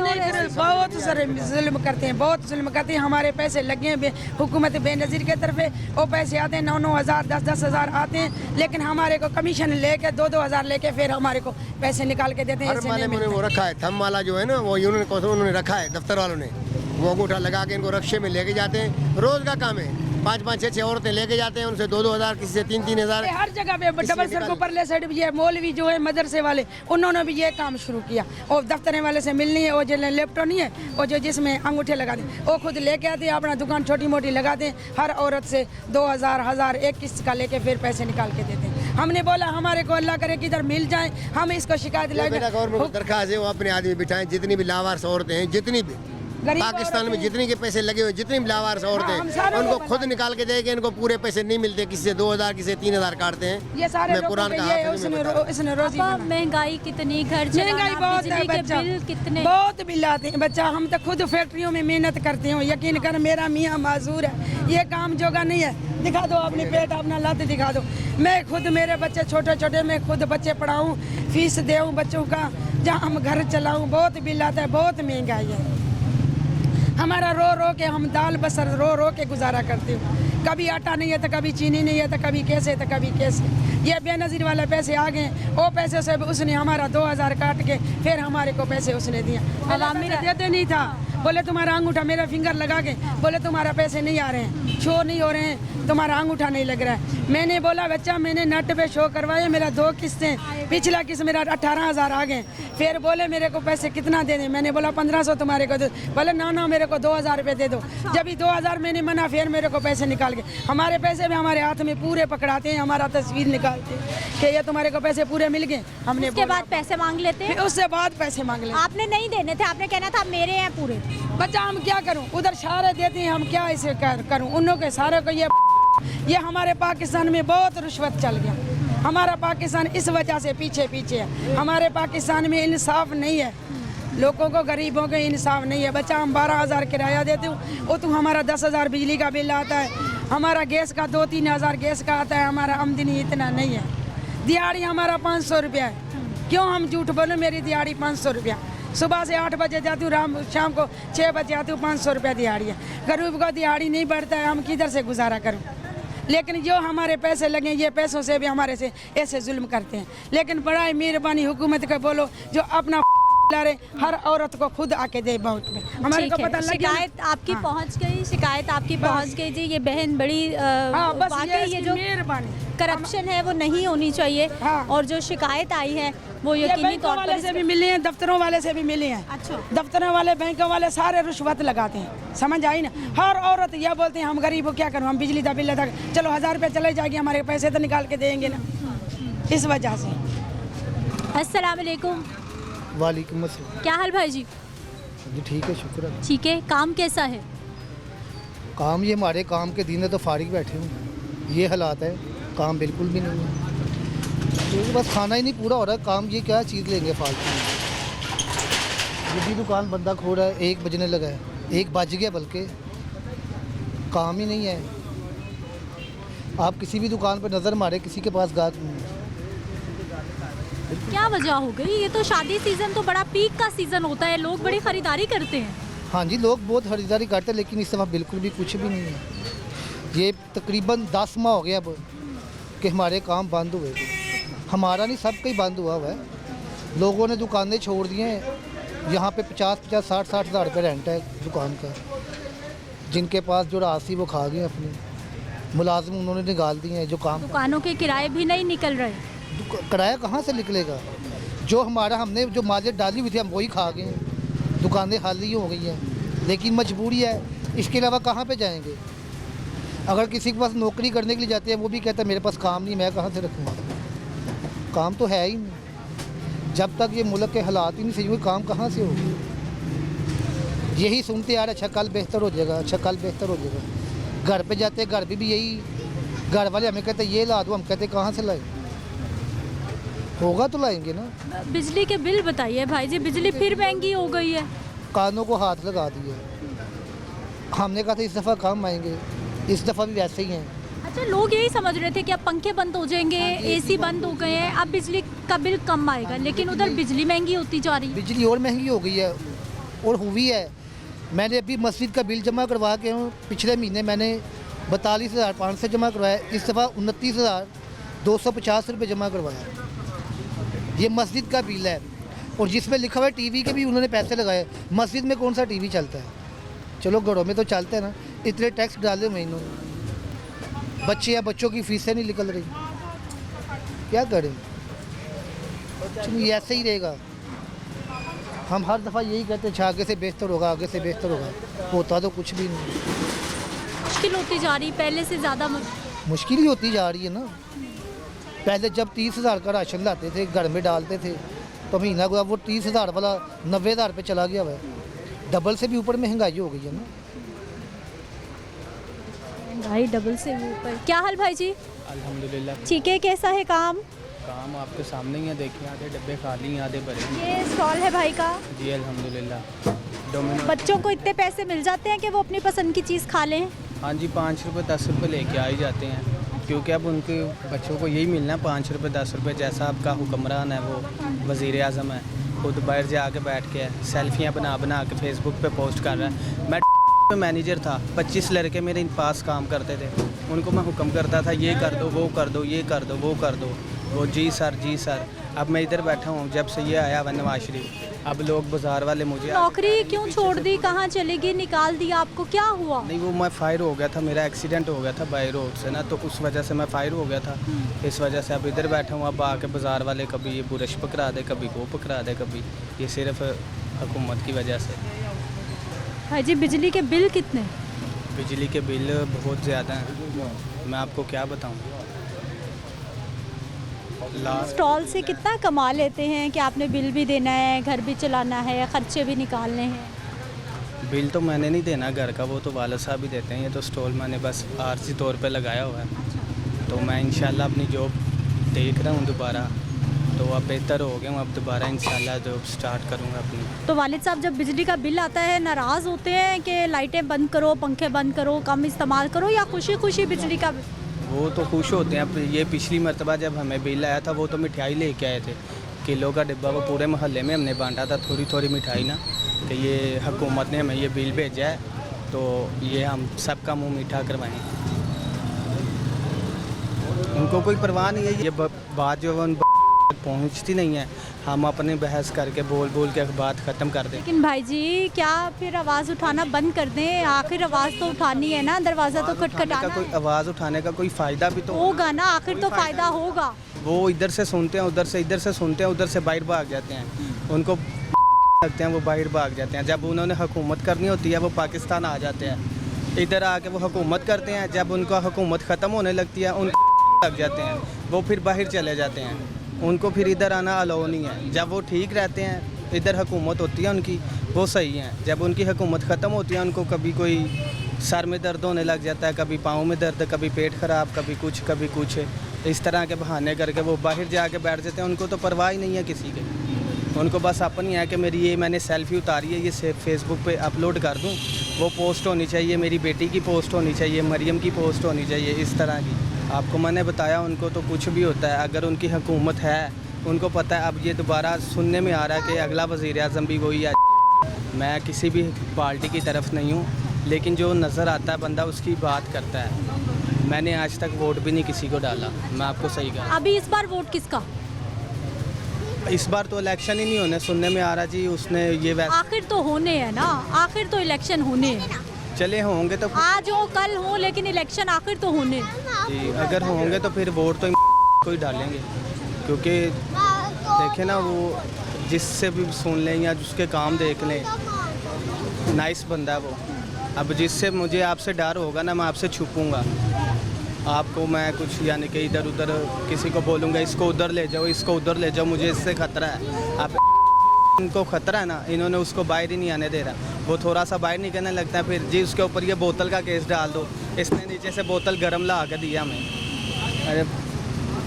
बहुत जुल्म करते हैं, बहुत जुल्म करते हैं। हमारे पैसे लगे हैं हुकूमत बेनज़ीर के तरफे, वो पैसे आते हैं 9-9 हज़ार 10-10 हज़ार आते हैं, लेकिन हमारे को कमीशन लेके 2-2 हज़ार लेके फिर हमारे को पैसे निकाल के देते हैं। वो रखा है थंब वाला जो है ना, वो यूनियन काउंसिल उन्होंने रखा है, दफ्तर वालों ने। वो अंगूठा लगा के इनको रक्शे में लेके जाते हैं। रोज का काम है, 5-5 6-6 औरतें लेके जाते हैं, उनसे 2-2 हज़ार, किसी से 3-3 हज़ार। हर जगह पे डबल सर को परले साइड ये मौलवी जो है मदरसे वाले, उन्होंने भी ये काम शुरू किया। और दफ्तर वाले से मिलनी है, वो जो लैपटॉप नहीं है, वो जो जिसमें अंगूठे लगा दें, वो खुद लेके आते हैं, अपना दुकान छोटी मोटी लगा दें। हर औरत से 2,000 1,000 एक किस्त का लेके फिर पैसे निकाल के देते हैं। हमने बोला हमारे को अल्लाह करे कि इधर मिल जाए, हम इसको शिकायत लाएंगे। गवर्नमेंट को दरखास्त है, वो अपने आदमी बिठाएं, जितनी भी लावारिस औरतें हैं, जितनी भी पाकिस्तान में जितनी के पैसे लगे हुए, जितनी भी लावारिस औरतें, उनको खुद निकाल के देंगे। इनको पूरे पैसे नहीं मिलते, किसी से 2,000 किसी से 3,000 काटते हैं। ये सारे मैं कुरान का महंगाई कितनी, घर महंगाई बहुत है, बच्चा बिल कितने, बहुत बिल आते हैं। बच्चा हम तो खुद फैक्ट्रियों में मेहनत करते हैं, यकीन कर मेरा मियाँ माजूर है, ये काम जोगा नहीं है। दिखा दो अपनी पेट, अपना लात दिखा दो। मैं खुद, मेरे बच्चे छोटे छोटे, मैं खुद बच्चे पढ़ाऊँ, फीस दूँ बच्चों का, जहाँ हम घर चलाऊँ, बहुत बिल आता है, बहुत महंगाई है। हमारा रो रो के हम दाल बसर रो रो के गुजारा करते हूँ। कभी आटा नहीं है तो कभी चीनी नहीं है तो कभी कैसे तो कभी कैसे। ये बेनज़ीर वाले पैसे आ गए, वो पैसे से उसने हमारा 2000 काट के फिर हमारे को पैसे उसने दिया। अवामी देते नहीं था, बोले तुम्हारा अंगूठा, मेरा फिंगर लगा के बोले तुम्हारा पैसे नहीं आ रहे हैं, शो नहीं हो रहे हैं, तुम्हारा अंगूठा नहीं लग रहा है। मैंने बोला बच्चा मैंने नेट पे शो करवाए, मेरा 2 किस्तें, पिछला किस्त मेरा 18,000 आ गए। फिर बोले मेरे को पैसे कितना दे दें, मैंने बोला 1500 तुम्हारे को दे। बोले ना मेरे को 2000 रुपये दे दो। जब ही 2000 मैंने मना, फिर मेरे को पैसे निकाल के, हमारे पैसे भी हमारे हाथ में पूरे पकड़ाते हैं, हमारा तस्वीर निकालते हैं कि ये तुम्हारे को पैसे पूरे मिल गए। हमने उसके बाद पैसे मांग लेते हैं, उससे बाद पैसे मांग लेते। आपने नहीं देने थे, आपने कहना था मेरे हैं पूरे। बच्चा हम क्या करूं, उधर सारे देते हैं, हम क्या ऐसे करूं, उन के सारे को ये हमारे पाकिस्तान में बहुत रिश्वत चल गया। हमारा पाकिस्तान इस वजह से पीछे है। हमारे पाकिस्तान में इंसाफ नहीं है, लोगों को गरीबों को इंसाफ नहीं है। बच्चा हम 12,000 किराया देते हूँ, वो तो हमारा 10,000 बिजली का बिल आता है, हमारा गैस का 2-3 हज़ार गैस का आता है, हमारा आमदनी इतना नहीं है। दिहाड़ी हमारा 500 रुपया है, क्यों हम झूठ बोले, मेरी दिहाड़ी 500 रुपया। सुबह से 8 बजे जाती हूँ, शाम को 6 बजे आती हूँ, 500 रुपया दिहाड़ी है। गरीब को दिहाड़ी नहीं बढ़ता है, हम किधर से गुजारा करूँ। लेकिन जो हमारे पैसे लगे, ये पैसों से भी हमारे से ऐसे जुल्म करते हैं। लेकिन बड़ा मेहरबानी हुकूमत का बोलो, जो अपना रहे हर औरत को खुद आके दे वोट में। हमारे को पता लग शिकायत आपकी पहुंच गई, शिकायत आपकी पहुंच गई जी। ये बहन बड़ी वाकई ये जो करप्शन है वो नहीं होनी चाहिए, और जो शिकायत आई है वो यकीनी तौर पर से भी मिले हैं, दफ्तरों वाले से भी मिले हैं। अच्छा, दफ्तरों वाले, बैंकों वाले सारे रिश्वत लगाते हैं, समझ आई ना। हर औरत यह बोलती है हम गरीब हो क्या करूँ, हम बिजली का बिल अदा, चलो 1000 रुपये चले जाएगी, हमारे पैसे तो निकाल के देंगे ना, इस वजह से। अस्सलाम वालेकुम। वालेकुम अस्सलाम। क्या हाल भाई जी? जी ठीक है, शुक्र है। ठीक है, काम कैसा है? काम ये हमारे काम के दिन है तो फारिग बैठे हूँ, ये हालात है, काम बिल्कुल भी नहीं है। तो बस खाना ही नहीं पूरा हो रहा, काम ये क्या चीज़ लेंगे फालतू में। ये भी दुकान बंदा खो रहा है, 1 बजने लगा है, 1 बज गया, बल्कि काम ही नहीं है। आप किसी भी दुकान पर नज़र मारे, किसी के पास गाहक नहीं है। क्या वजह हो गई? ये तो शादी सीजन तो बड़ा पीक का सीजन होता है, लोग बड़ी खरीदारी करते हैं। हाँ जी, लोग बहुत खरीदारी करते हैं, लेकिन इस दफ़ा बिल्कुल भी कुछ भी नहीं है। ये तकरीबन 10 माह हो गया अब कि हमारे काम बंद हुए। हमारा नहीं, सबका ही बंद हुआ है। लोगों ने दुकानें छोड़ दी हैं। यहाँ पे 50-50, 60-60 हज़ार रुपये रेंट है दुकान का। जिनके पास जो राशि वो खा गए अपनी, मुलाजिम उन्होंने निकाल दिए हैं। जो काम, दुकानों के किराए भी नहीं निकल रहे। किराया कहाँ से निकलेगा? जो हमारा, हमने जो मालियत डाली हुई थी हम वही खा गए हैं। दुकानें खाली हो गई हैं, लेकिन मजबूरी है, इसके अलावा कहाँ पे जाएंगे? अगर किसी के पास नौकरी करने के लिए जाते हैं, वो भी कहता है मेरे पास काम नहीं, मैं कहाँ से रखूँगा? काम तो है ही नहीं। जब तक ये मुल्क के हालात ही नहीं सही हुए, काम कहाँ से होगा? यही सुनते आ रहे, अच्छा कल बेहतर हो जाएगा, अच्छा कल बेहतर हो जाएगा। घर पे जाते हैं, घर पे भी यही, घर वाले हमें कहते ये ला दो, हम कहते कहाँ से लाए? होगा तो लाएंगे ना। बिजली के बिल बताइए भाई जी, बिजली फिर महंगी हो गई है। कानों को हाथ लगा दिया। हमने कहा था इस दफ़ा कम आएंगे, इस दफ़ा भी वैसे ही हैं। अच्छा, लोग यही समझ रहे थे कि अब पंखे बंद हो जाएंगे, एसी बंद हो गए हैं, अब बिजली का बिल कम आएगा, लेकिन उधर बिजली महंगी होती जा रही है। बिजली और महंगी हो गई है, और हुई है। मैंने अभी मस्जिद का बिल जमा करवा के हूँ, पिछले महीने मैंने 42,500 जमा करवाया, इस दफ़ा 29,250 रुपये जमा करवाया। ये मस्जिद का बिल है, और जिसमें लिखा हुआ है टीवी के भी उन्होंने पैसे लगाए। मस्जिद में कौन सा टीवी चलता है? चलो घरों में तो चलता है ना। इतने टैक्स डाले हुए इन्होंने, बच्चे या बच्चों की फीसें नहीं निकल रही, क्या करें? ऐसे ही रहेगा। हम हर दफ़ा यही कहते हैं आगे से बेहतर होगा, आगे से बेहतर होगा, होता तो कुछ भी नहीं। मुश्किल होती जा रही, पहले से ज़्यादा मुश्किल ही होती जा रही है ना। पहले जब 30,000 का राशन लाते थे, घर में डालते थे, तो महीना हुआ वो 30,000 वाला 90,000 पे चला गया है। डबल से भी ऊपर महंगाई हो गई है ना। महंगाई डबल से भी ऊपर। क्या हाल भाई जी? अल्हम्दुलिल्लाह ठीक है, कैसा है काम? काम आपके सामने ही है, देखिए आधे डब्बे खाली हैं, आधे भरे हैं। ये स्टॉल है भाई का? जी अल्हम्दुलिल्लाह। डोमिनोज बच्चों को इतने पैसे मिल जाते हैं कि वो अपनी पसंद की चीज़ खा लें? हाँ जी, 5 रुपये 10 रुपये लेके आ ही जाते हैं, क्योंकि अब उनके बच्चों को यही मिलना है, 5 रुपये 10 रुपये। जैसा आपका हुक्मरान है, वो वज़ीर आज़म है, खुद बाहर जा के बैठ के सेल्फियाँ बना बना के फेसबुक पे पोस्ट कर रहा है। मैं में मैनेजर था, 25 लड़के मेरे पास काम करते थे, उनको मैं हुक्म करता था ये कर दो, वो कर दो, ये कर दो, वो कर दो, वो जी सर जी सर। अब मैं इधर बैठा हूँ, जब से ये आया हुआ नवाज शरीफ, अब लोग बाजार वाले मुझे नौकरी क्यों छोड़ दी, कहाँ चली गई, निकाल दिया आपको, क्या हुआ? नहीं, वो मैं फायर हो गया था, मेरा एक्सीडेंट हो गया था बाई रोड से ना, तो उस वजह से मैं फायर हो गया था। इस वजह से अब इधर बैठा हूँ। अब आके बाजार वाले कभी ये बुरश पकड़ा दे, कभी वो पकड़ा दे, कभी ये सिर्फ हुकूमत की वजह से। भाई जी बिजली के बिल कितने? बिजली के बिल बहुत ज़्यादा हैं, मैं आपको क्या बताऊँ। स्टॉल से कितना कमा लेते हैं कि आपने बिल भी देना है, घर भी चलाना है, खर्चे भी निकालने हैं? बिल तो मैंने नहीं देना घर का, वो तो वाला साहब ही देते हैं। ये तो स्टॉल मैंने बस आर्जी तौर पे लगाया हुआ है। तो मैं इंशाल्लाह अपनी जॉब देख रहा हूँ दोबारा, तो अब बेहतर हो गया हूँ, अब दोबारा इंशाल्लाह जॉब स्टार्ट करूँगा अपनी। तो वालिद साहब जब बिजली का बिल आता है नाराज़ होते हैं कि लाइटें बंद करो, पंखे बंद करो, कम इस्तेमाल करो, या खुशी खुशी बिजली का? वो तो खुश होते हैं। अब ये पिछली मरतबा जब हमें बिल आया था, वो तो मिठाई लेके आए थे, किलो का डिब्बा, वो पूरे मोहल्ले में हमने बांटा था थोड़ी थोड़ी मिठाई ना, कि ये हुकूमत ने हमें ये बिल भेजा है, तो ये हम सबका मुंह मीठा करवाएं। उनको कोई परवाह नहीं है, ये बात जो उन पहुंचती नहीं है, हम अपने बहस करके बोल बोल के बात ख़त्म कर दें। लेकिन भाई जी क्या फिर आवाज़ उठाना बंद कर दें? आखिर आवाज़ तो उठानी है ना, दरवाज़ा तो खटखटाना कोई आवाज़ उठाने का कोई फ़ायदा भी तो होगा ना, आखिर तो फ़ायदा होगा। वो इधर से सुनते हैं, उधर से इधर से सुनते हैं, उधर से बाहर भाग जाते हैं, उनको लगते हैं वो बाहर भाग जाते हैं। जब उन्होंने हुकूमत करनी होती है वो पाकिस्तान आ जाते हैं, इधर आके वो हुकूमत करते हैं, जब उनका हुकूमत ख़त्म होने लगती है उनको लग जाते हैं, वो फिर बाहर चले जाते हैं, उनको फिर इधर आना अलाउ नहीं है। जब वो ठीक रहते हैं, इधर हुकूमत होती है उनकी, वो सही है। जब उनकी हुकूमत ख़त्म होती है, उनको कभी कोई सर में दर्द होने लग जाता है, कभी पाँव में दर्द, कभी पेट ख़राब, कभी कुछ इस तरह के बहाने करके वो बाहर जाके बैठ जाते हैं। उनको तो परवाह ही नहीं है किसी के, उनको बस अपनी है कि मेरी ये मैंने सेल्फी उतारी है, ये फेसबुक पे अपलोड कर दूँ, वो पोस्ट होनी चाहिए, मेरी बेटी की पोस्ट होनी चाहिए, मरियम की पोस्ट होनी चाहिए, इस तरह की। आपको मैंने बताया उनको तो कुछ भी होता है, अगर उनकी हुकूमत है, उनको पता है। अब ये दोबारा सुनने में आ रहा है कि अगला वज़ीर आज़म भी वही है। मैं किसी भी पार्टी की तरफ नहीं हूँ, लेकिन जो नज़र आता है बंदा उसकी बात करता है। मैंने आज तक वोट भी नहीं किसी को डाला, मैं आपको सही कहा। अभी इस बार वोट किसका? इस बार तो इलेक्शन ही नहीं होने, सुनने में आ रहा जी उसने ये वैसे। आखिर तो होने हैं ना, आखिर तो इलेक्शन होने हैं। चले होंगे तो आज हो कल हो, लेकिन इलेक्शन आखिर तो होने। जी, अगर होंगे तो फिर वोट तो कोई डालेंगे, क्योंकि देखे ना वो जिससे भी सुन लें या जिसके काम देख लें, नाइस बंदा है वो। अब जिससे मुझे आपसे डर होगा ना, मैं आपसे छुपूंगा, आपको मैं कुछ यानी कि इधर उधर किसी को बोलूँगा इसको उधर ले जाओ, इसको उधर ले जाओ, मुझे इससे खतरा है। आप इनको खतरा है ना, इन्होंने उसको बाहर ही नहीं आने दे रहा, वो थोड़ा सा बाहर निकलने लगता है, फिर जी उसके ऊपर ये बोतल का केस डाल दो, इसने नीचे से बोतल गर्म ला के दिया हमें। अरे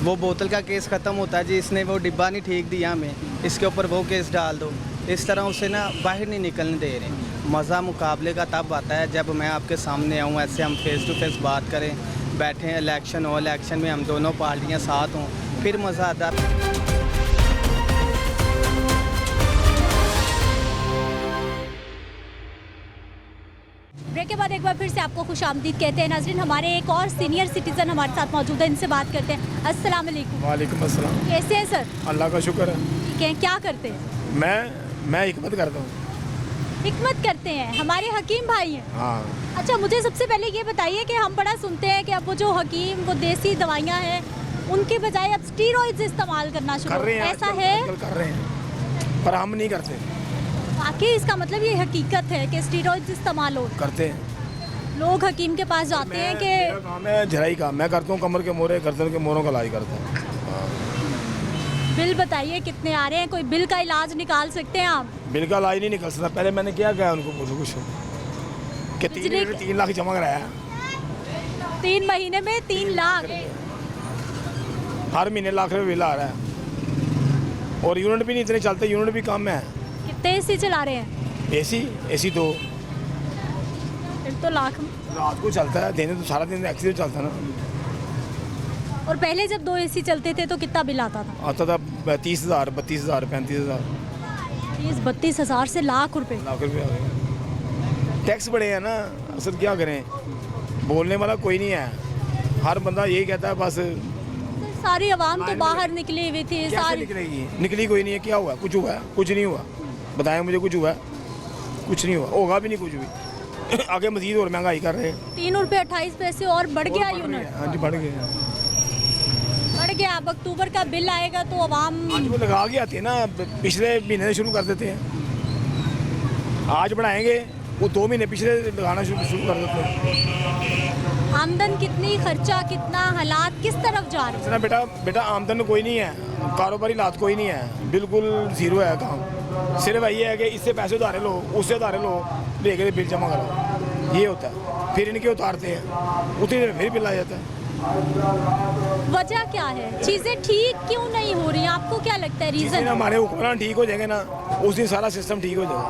वो बोतल का केस ख़त्म होता है जी, इसने वो डिब्बा नहीं ठीक दिया हमें, इसके ऊपर वो केस डाल दो। इस तरह उसे ना बाहर नहीं निकलने दे रहे। मज़ा मुकाबले का तब आता है जब मैं आपके सामने आऊँ, ऐसे हम फेस टू फेस बात करें, बैठें, इलेक्शन हो, इलेक्शन में हम दोनों पार्टियाँ साथ हों, फिर मज़ा आता है। ब्रेक के बाद एक बार फिर से आपको खुशामदीद कहते हैं। नाज़रीन, हमारे एक और सीनियर सिटीज़न हमारे साथ मौजूद है, इनसे बात करते हैं। अस्सलाम वालेकुम। वालेकुम अस्सलाम। कैसे हैं सर? अल्लाह का शुक्र है। ठीक है, क्या करते हैं? मैं हिकमत करता हूँ। हिकमत करते हैं, हमारे हकीम भाई हैं। हाँ। अच्छा, मुझे सबसे पहले ये बताइए कि हम बड़ा सुनते हैं कि अब वो जो हकीम, वो देसी दवाइयाँ हैं, उनके बजाय अब स्टीरॉइड्स इस्तेमाल करना शुरू कर रहे हैं, ऐसा है? कर रहे हैं, पर हम नहीं करते। वाकई इसका मतलब ये हकीकत है कि स्टीरॉइड्स इस्तेमाल हो करते हैं। लोग हकीम के पास जाते हैं कि मेरा काम है झराई का, मैं करता हूँ कमर के मोरे, गर्दन के मोरों का इलाज करता हूँ। बिल बताइए कितने आ रहे हैं? कोई बिल का इलाज निकाल सकते हैं आप? बिल का इलाज नहीं निकल सकता। पहले मैंने क्या कहा उनको, बोलो कुछ कि 3 लाख जमा कराया 3 महीने में 3 लाख, हर महीने लाख रुपये बिल आ रहा है, और यूनिट भी नहीं इतने चलते, यूनिट भी कम है। कितने एसी चला रहे हैं? एसी 2 फिर तो लाख रात को चलता है, दिन तो सारा दिन एक्सीडेंट चलता है ना। और पहले जब 2 एसी चलते थे तो कितना बिल आता था? आता था 30,000, 32,000, 35,000। 30-32 हज़ार से लाख रुपए। लाख रुपये आ गए। टैक्स बढ़े हैं ना, असल क्या करें, बोलने वाला कोई नहीं है, हर बंदा यही कहता है बस। सारी आवाम तो बाहर निकली हुई थी, कैसे सारी निकलेगी? निकली कोई नहीं है, क्या हुआ? कुछ हुआ? कुछ नहीं हुआ, बताएं मुझे, कुछ हुआ? कुछ नहीं हुआ, होगा भी नहीं कुछ भी। आगे मजीद और महंगाई कर रहे हैं। 3 रुपये 28 पैसे और बढ़ गया यूनिट। हाँ जी, बढ़ गया, बढ़ गया। अब अक्टूबर का बिल आएगा तो आवाम आज वो लगा के आते हैं ना, पिछले महीने से शुरू कर देते हैं, आज बढ़ाएंगे वो 2 महीने पिछले लगाना शुरू कर देते हैं। आमदन कितनी, खर्चा कितना, हालात किस तरफ जा रहे हैं? ना बेटा आमदन कोई नहीं है, कारोबारी लात कोई नहीं है, बिल्कुल ज़ीरो है काम। सिर्फ ये है कि इससे पैसे उधारे लो, उससे उधारे लो, लेके बिल जमा करो, ये होता है। फिर इनके उतारते हैं, उतनी देर फिर बिल आ जाता है। वजह क्या है? चीज़ें ठीक क्यों नहीं हो रही हैं? आपको क्या लगता है रीज़न? हमारे हुक्मरान ठीक हो जाएंगे ना, उस दिन सारा सिस्टम ठीक हो जाएगा।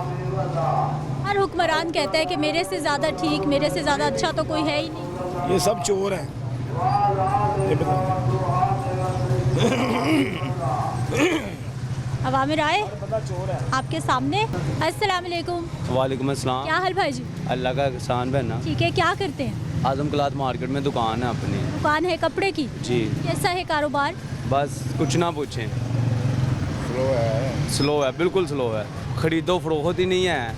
हर हुक्मरान कहता है कि मेरे से ज़्यादा ठीक, मेरे से ज़्यादा अच्छा तो कोई है ही नहीं। ये सब चोर हैं, ये अवामिर आए आपके सामने। अस्सलाम वालेकुम। वालेकुम अस्सलाम। क्या हाल भाई जी? अल्लाह का एहसान बहना। ठीक है, क्या करते हैं? आजम क्लॉथ मार्केट में दुकान है अपनी। दुकान है कपड़े की? जी। कैसा है कारोबार? बस कुछ ना पूछें, स्लो है, बिल्कुल स्लो है। खरीदो फरोख्त ही नहीं है,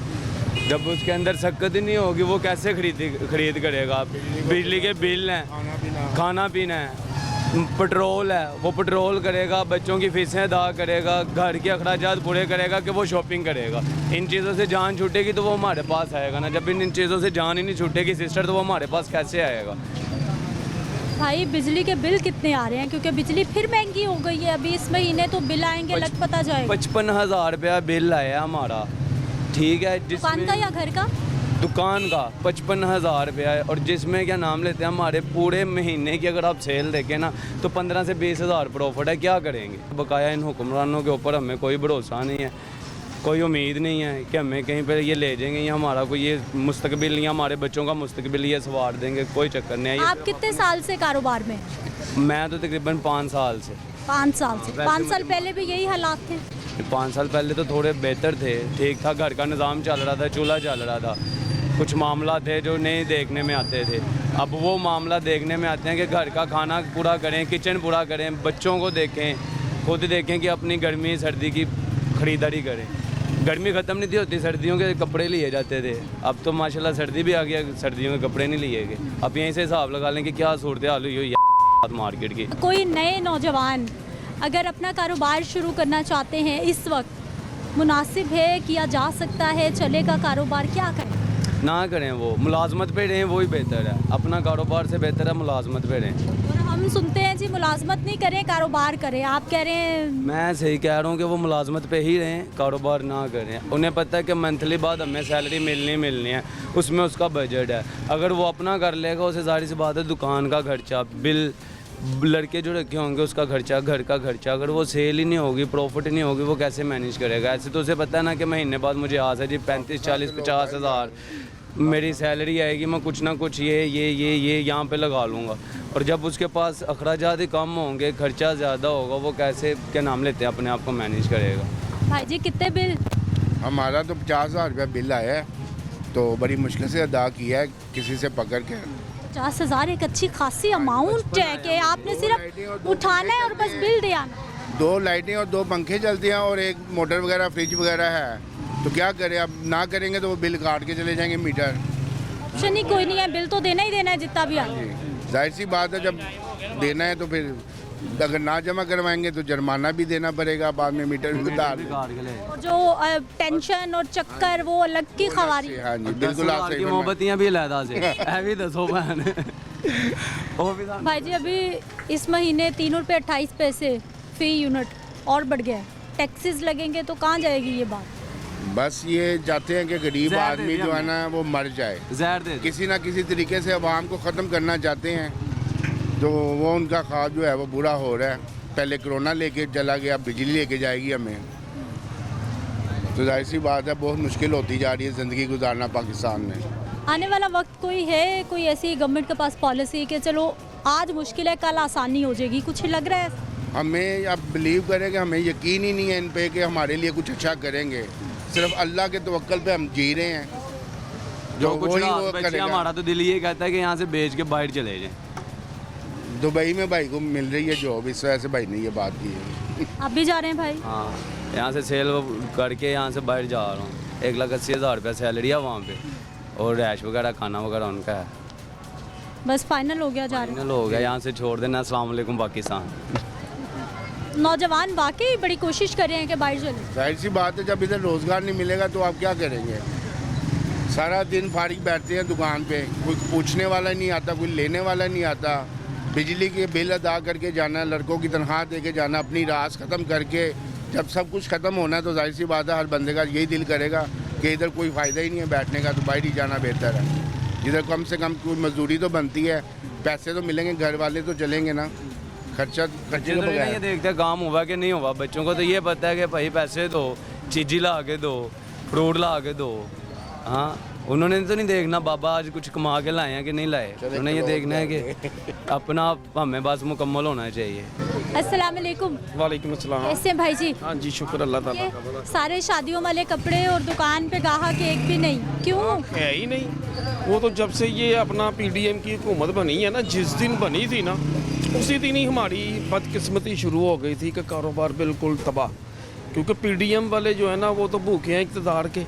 जब उसके अंदर शक्कत ही नहीं होगी वो कैसे खरीद करेगा? बिजली के बिल हैं, खाना पीना है, पेट्रोल है, वो पेट्रोल करेगा, बच्चों की फीसें अदा करेगा, घर के अखराजात पूरे करेगा कि वो शॉपिंग करेगा। इन चीज़ों से जान छूटेगी तो वो हमारे पास आएगा ना, जब इन चीज़ों से जान ही नहीं छूटेगी सिस्टर तो वो हमारे पास कैसे आएगा? भाई बिजली के बिल कितने आ रहे हैं? क्योंकि बिजली फिर महंगी हो गई है, अभी इस महीने तो बिल आएंगे, लग पता जाएगा। 55,000 रुपया बिल आया हमारा, ठीक है। दुकान का या घर का? दुकान का 55,000 रुपया है, और जिसमें क्या नाम लेते हैं हमारे पूरे महीने की अगर आप सेल देखें ना तो 15 से 20,000 प्रॉफिट है। क्या करेंगे? बकाया इन हुक्मरानों के ऊपर हमें कोई भरोसा नहीं है, कोई उम्मीद नहीं है कि हमें कहीं पर ये ले जाएंगे या हमारा कोई ये मुस्तकबिल या हमारे बच्चों का मुस्तकबिल ये सवार देंगे, कोई चक्कर नहीं है। आप कितने साल से कारोबार में? मैं तो तकरीबन 5 साल से। 5 साल से? 5 साल पहले भी यही हालात थे? 5 साल पहले तो थोड़े बेहतर थे, ठीक था, घर का निज़ाम चल रहा था, चूल्हा चल रहा था। कुछ मामला थे जो नहीं देखने में आते थे, अब वो मामला देखने में आते हैं कि घर का खाना पूरा करें, किचन पूरा करें, बच्चों को देखें, खुद देखें कि अपनी गर्मी सर्दी की ख़रीदारी करें। गर्मी ख़त्म नहीं थी होती, सर्दियों के कपड़े लिए जाते थे, अब तो माशाल्लाह सर्दी भी आ गया, सर्दियों के कपड़े नहीं लिए गए। अब यहीं से हिसाब लगा लें कि क्या सूरत हाल हुई है मार्केट की। कोई नए नौजवान अगर अपना कारोबार शुरू करना चाहते हैं, इस वक्त मुनासिब है, किया जा सकता है, चलेगा कारोबार, क्या करें? ना करें, वो मुलाजमत पे रहें, वही बेहतर है। अपना कारोबार से बेहतर है मुलाजमत पे रहें। और हम सुनते हैं जी मुलाजमत नहीं करें, कारोबार करें, आप कह रहे हैं? मैं सही कह रहा हूँ कि वो मुलाजमत पे ही रहें, कारोबार ना करें। उन्हें पता है कि मंथली बाद हमें सैलरी मिलनी है, उसमें उसका बजट है। अगर वो अपना कर लेगा, उसे जाहिर सी बात है दुकान का खर्चा, बिल, लड़के जो रखे होंगे उसका खर्चा, घर का खर्चा, अगर वो सेल ही नहीं होगी, प्रॉफिट ही नहीं होगी, वो कैसे मैनेज करेगा? ऐसे तो उसे पता है ना कि महीने बाद मुझे आस है जी 35, 40, 50 हज़ार मेरी सैलरी आएगी, मैं कुछ ना कुछ ये यहाँ पे लगा लूँगा। और जब उसके पास अखराजात ही कम होंगे, खर्चा ज़्यादा होगा, वो कैसे क्या नाम लेते हैं अपने आप को मैनेज करेगा? भाई जी कितने बिल? हमारा तो 50,000 रुपया बिल आया है, तो बड़ी मुश्किल से अदा किया है किसी से पकड़ के। 50,000 एक अच्छी खासी अमाउंट है कि आपने सिर्फ उठाना है और बस बिल दिया। 2 लाइटें और 2 पंखे चलते हैं और एक मोटर वगैरह, फ्रिज वगैरह है, तो क्या करें? अब ना करेंगे तो वो बिल काट के चले जाएंगे मीटर। ऑप्शन ही कोई नहीं है, बिल तो देना ही देना है जितना भी आए। जाहिर सी बात है, जब देना है तो फिर अगर ना जमा करवाएंगे तो जुर्माना भी देना पड़ेगा, बाद में मीटर भी उतार और जो टेंशन और चक्कर वो अलग की खवारी। हाँ जी, बिल्कुल आप सही। मोमबत्तियाँ भी अलहदा से है भी दसो बहन। भाई जी अभी इस महीने 3 रुपये 28 पैसे फी यूनिट और बढ़ गया है, टैक्सेस लगेंगे तो कहाँ जाएगी ये बात? बस ये चाहते हैं कि गरीब आदमी जो है ना वो मर जाए, किसी ना किसी तरीके से अवाम को ख़त्म करना चाहते हैं, तो वो उनका ख्वाब जो है वो बुरा हो रहा है। पहले कोरोना लेके चला गया, बिजली लेके जाएगी हमें, तो जाहिर सी बात है बहुत मुश्किल होती जा रही है ज़िंदगी गुजारना पाकिस्तान में। आने वाला वक्त कोई है, कोई ऐसी गवर्नमेंट के पास पॉलिसी कि चलो आज मुश्किल है कल आसानी हो जाएगी, कुछ लग रहा है? हमें अब बिलीव करें कि हमें यकीन ही नहीं है इन पे कि हमारे लिए कुछ अच्छा करेंगे, सिर्फ अल्लाह के तवक्कल पे हम जी रहे हैं। जो कुछ वही रास वो बचे करेगा। हमारा तो दिल ये कहता है कि यहाँ से बेच के बाहर चले जाएं। दुबई में भाई को मिल रही है जॉब, इस वजह से भाई ने ये बात की है। आप भी जा रहे हैं भाई? हाँ, यहाँ से सेल करके यहाँ से बाहर जा रहा हूँ। 1,80,000 रुपया सैलरी है वहाँ पे, और रैश वगैरह खाना वगैरह उनका है। बस फाइनल हो गया, जा रहे फाइनल हो गया, यहाँ से छोड़ देना। अस्सलाम वालेकुम पाकिस्तान। हैं। नौजवान वाकई बड़ी कोशिश कर रहे हैं कि बाहर चले। जाहिर सी बात है, जब इधर रोज़गार नहीं मिलेगा तो आप क्या करेंगे? सारा दिन फारिग बैठते हैं दुकान पे, कोई पूछने वाला नहीं आता, कोई लेने वाला नहीं आता। बिजली के बिल अदा करके जाना, लड़कों की तनख्वाह दे के जाना, अपनी रास ख़त्म करके जब सब कुछ ख़त्म होना है तो जाहिर सी बात है हर बंदे का यही दिल करेगा कि इधर कोई फ़ायदा ही नहीं है बैठने का, तो बाहर ही जाना बेहतर है। इधर कम से कम कोई मजदूरी तो बनती है, पैसे तो मिलेंगे, घर वाले तो चलेंगे ना, खर्चे के ये बगैर। देखते काम हुआ कि नहीं हुआ। बच्चों को तो ये पता है कि भाई पैसे दो, चीज़ी ला के दो, फ्रूट ला के दो। हाँ, उन्होंने तो नहीं देखना बाबा आज कुछ कमा के लाए हैं कि नहीं लाए। उन्हें ये देखना है कि अपना हमें बस मुकम्मल होना चाहिए। अस्सलाम वालेकुम। वालेकुम अस्सलाम। कैसे हैं भाई जी? हाँ जी, शुक्र अल्लाह ताला ये का। सारे शादियों वाले कपड़े और दुकान पे गाहक एक भी नहीं, क्यों? है ही नहीं। वो तो जब से ये अपना पीडीएम की हुकूमत बनी है ना, जिस दिन बनी थी ना उसी दिन ही हमारी बदकिस्मती शुरू हो गई थी कि कारोबार बिल्कुल तबाह। क्योंकि पीडीएम वाले जो है ना वो तो भूखे हैं इक़्तिदार के,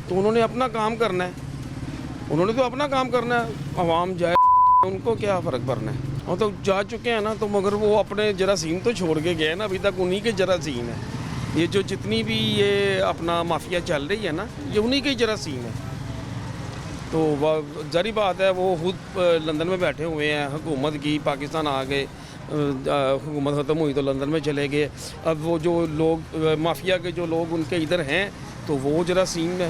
तो उन्होंने अपना काम करना है। उन्होंने तो अपना काम करना है, आवाम जाए उनको क्या फ़र्क पड़ना है। और तो जा चुके हैं ना, तो मगर वो अपने जरासीम तो छोड़ के गए ना, अभी तक उन्हीं के जरासीम है। ये जो जितनी भी ये अपना माफिया चल रही है ना, ये उन्हीं के जरासीम है। तो जारी बात है, वो खुद लंदन में बैठे हुए हैं, हुकूमत की पाकिस्तान आ गए, हुकूमत ख़त्म हुई तो लंदन में चले गए। अब वो जो लोग माफिया के जो लोग उनके इधर हैं तो वो जरासीम है।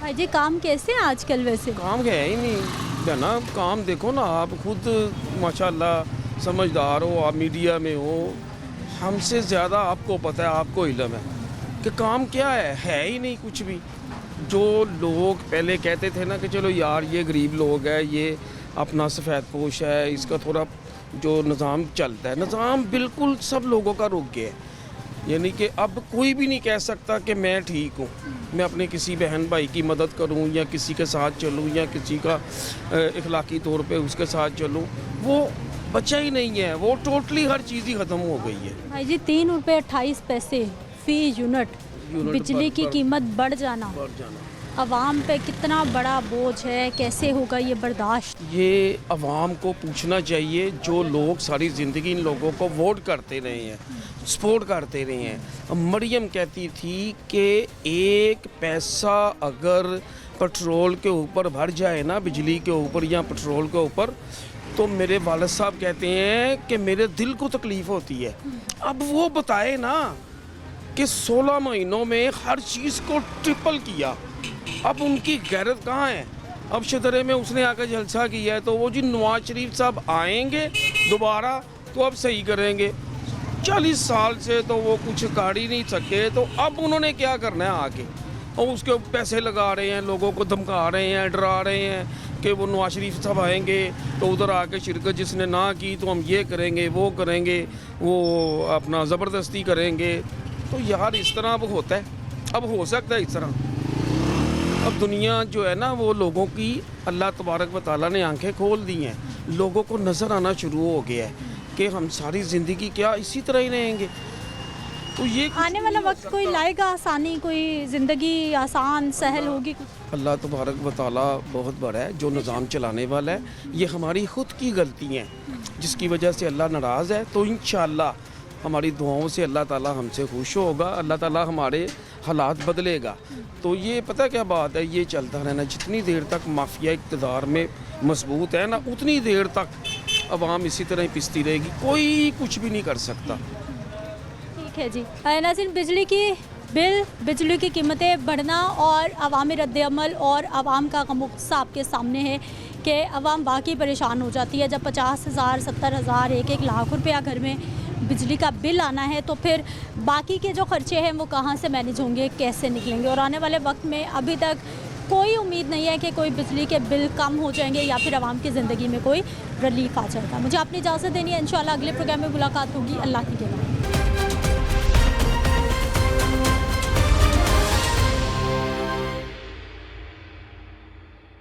भाई जी काम कैसे हैं आजकल? वैसे काम है ही नहीं है ना। काम देखो ना, आप खुद माशाल्लाह समझदार हो, आप मीडिया में हो, हमसे ज़्यादा आपको पता है, आपको इल्म है कि काम क्या है ही नहीं कुछ भी। जो लोग पहले कहते थे ना कि चलो यार ये गरीब लोग है, ये अपना सफ़ेद पोश है, इसका थोड़ा जो निज़ाम चलता है, निज़ाम बिल्कुल सब लोगों का रुक गया है। यानी कि अब कोई भी नहीं कह सकता कि मैं ठीक हूँ, मैं अपने किसी बहन भाई की मदद करूँ या किसी के साथ चलूँ या किसी का इखलाकी तौर पे उसके साथ चलूँ, वो बचा ही नहीं है। वो टोटली हर चीज़ ही ख़त्म हो गई है। भाई जी 3 रुपये 28 पैसे फी यूनिट बिजली की कीमत बढ़ जाना अवाम पे कितना बड़ा बोझ है, कैसे होगा ये बर्दाश्त? ये अवाम को पूछना चाहिए, जो लोग सारी ज़िंदगी इन लोगों को वोट करते रहे हैं, सपोर्ट करते रहे हैं। मरियम कहती थी कि 1 पैसा अगर पेट्रोल के ऊपर भर जाए ना, बिजली के ऊपर या पेट्रोल के ऊपर, तो मेरे वालिद साहब कहते हैं कि मेरे दिल को तकलीफ़ होती है। अब वो बताए ना कि 16 महीनों में हर चीज़ को ट्रिपल किया, अब उनकी गैरत कहाँ है? अब शदरे में उसने आकर जलसा किया है, तो वो जी नवाज शरीफ साहब आएंगे दोबारा तो अब सही करेंगे। 40 साल से तो वो कुछ काट ही नहीं सके, तो अब उन्होंने क्या करना है आके? और उसके पैसे लगा रहे हैं, लोगों को धमका रहे हैं, डरा रहे हैं कि वो नवाज शरीफ साहब आएंगे तो उधर आके शिरकत जिसने ना की तो हम ये करेंगे, वो करेंगे, वो अपना ज़बरदस्ती करेंगे। तो यार इस तरह अब होता है, अब हो सकता है इस तरह। अब दुनिया जो है ना वो लोगों की अल्लाह तबारक व तआला ने आंखें खोल दी हैं, लोगों को नज़र आना शुरू हो गया है कि हम सारी ज़िंदगी क्या इसी तरह ही रहेंगे। तो ये आने वाला वक्त कोई लाएगा आसानी, कोई ज़िंदगी आसान सहल होगी? अल्लाह तबारक व तआला बहुत बड़ा है, जो निज़ाम चलाने वाला है। ये हमारी ख़ुद की गलती हैं जिसकी वजह से अल्लाह नाराज़ है। तो इंशाअल्लाह हमारी दुआओं से अल्लाह ताला हमसे खुश होगा, अल्लाह ताला हमारे हालात बदलेगा। तो ये पता क्या बात है, ये चलता रहना। जितनी देर तक माफिया इक़्तिदार में मजबूत है ना, उतनी देर तक अवाम इसी तरह ही पिसती रहेगी, कोई कुछ भी नहीं कर सकता। ठीक है जी। नाज़रीन, बिजली की बिल, बिजली की कीमतें बढ़ना और अवामी रद्द-ए-अमल और आवाम का गम-ओ-गुस्सा आपके सामने है कि अवाम वाकई परेशान हो जाती है। जब 50,000, 70,000, 1-1 लाख रुपया घर में बिजली का बिल आना है तो फिर बाकी के जो खर्चे हैं वो कहाँ से मैनेज होंगे, कैसे निकलेंगे? और आने वाले वक्त में अभी तक कोई उम्मीद नहीं है कि कोई बिजली के बिल कम हो जाएंगे या फिर आवाम की ज़िंदगी में कोई रिलीफ आ जाएगा। मुझे अपनी इजाज़त देनी है, इंशाल्लाह अगले प्रोग्राम में मुलाकात होगी। अल्लाह की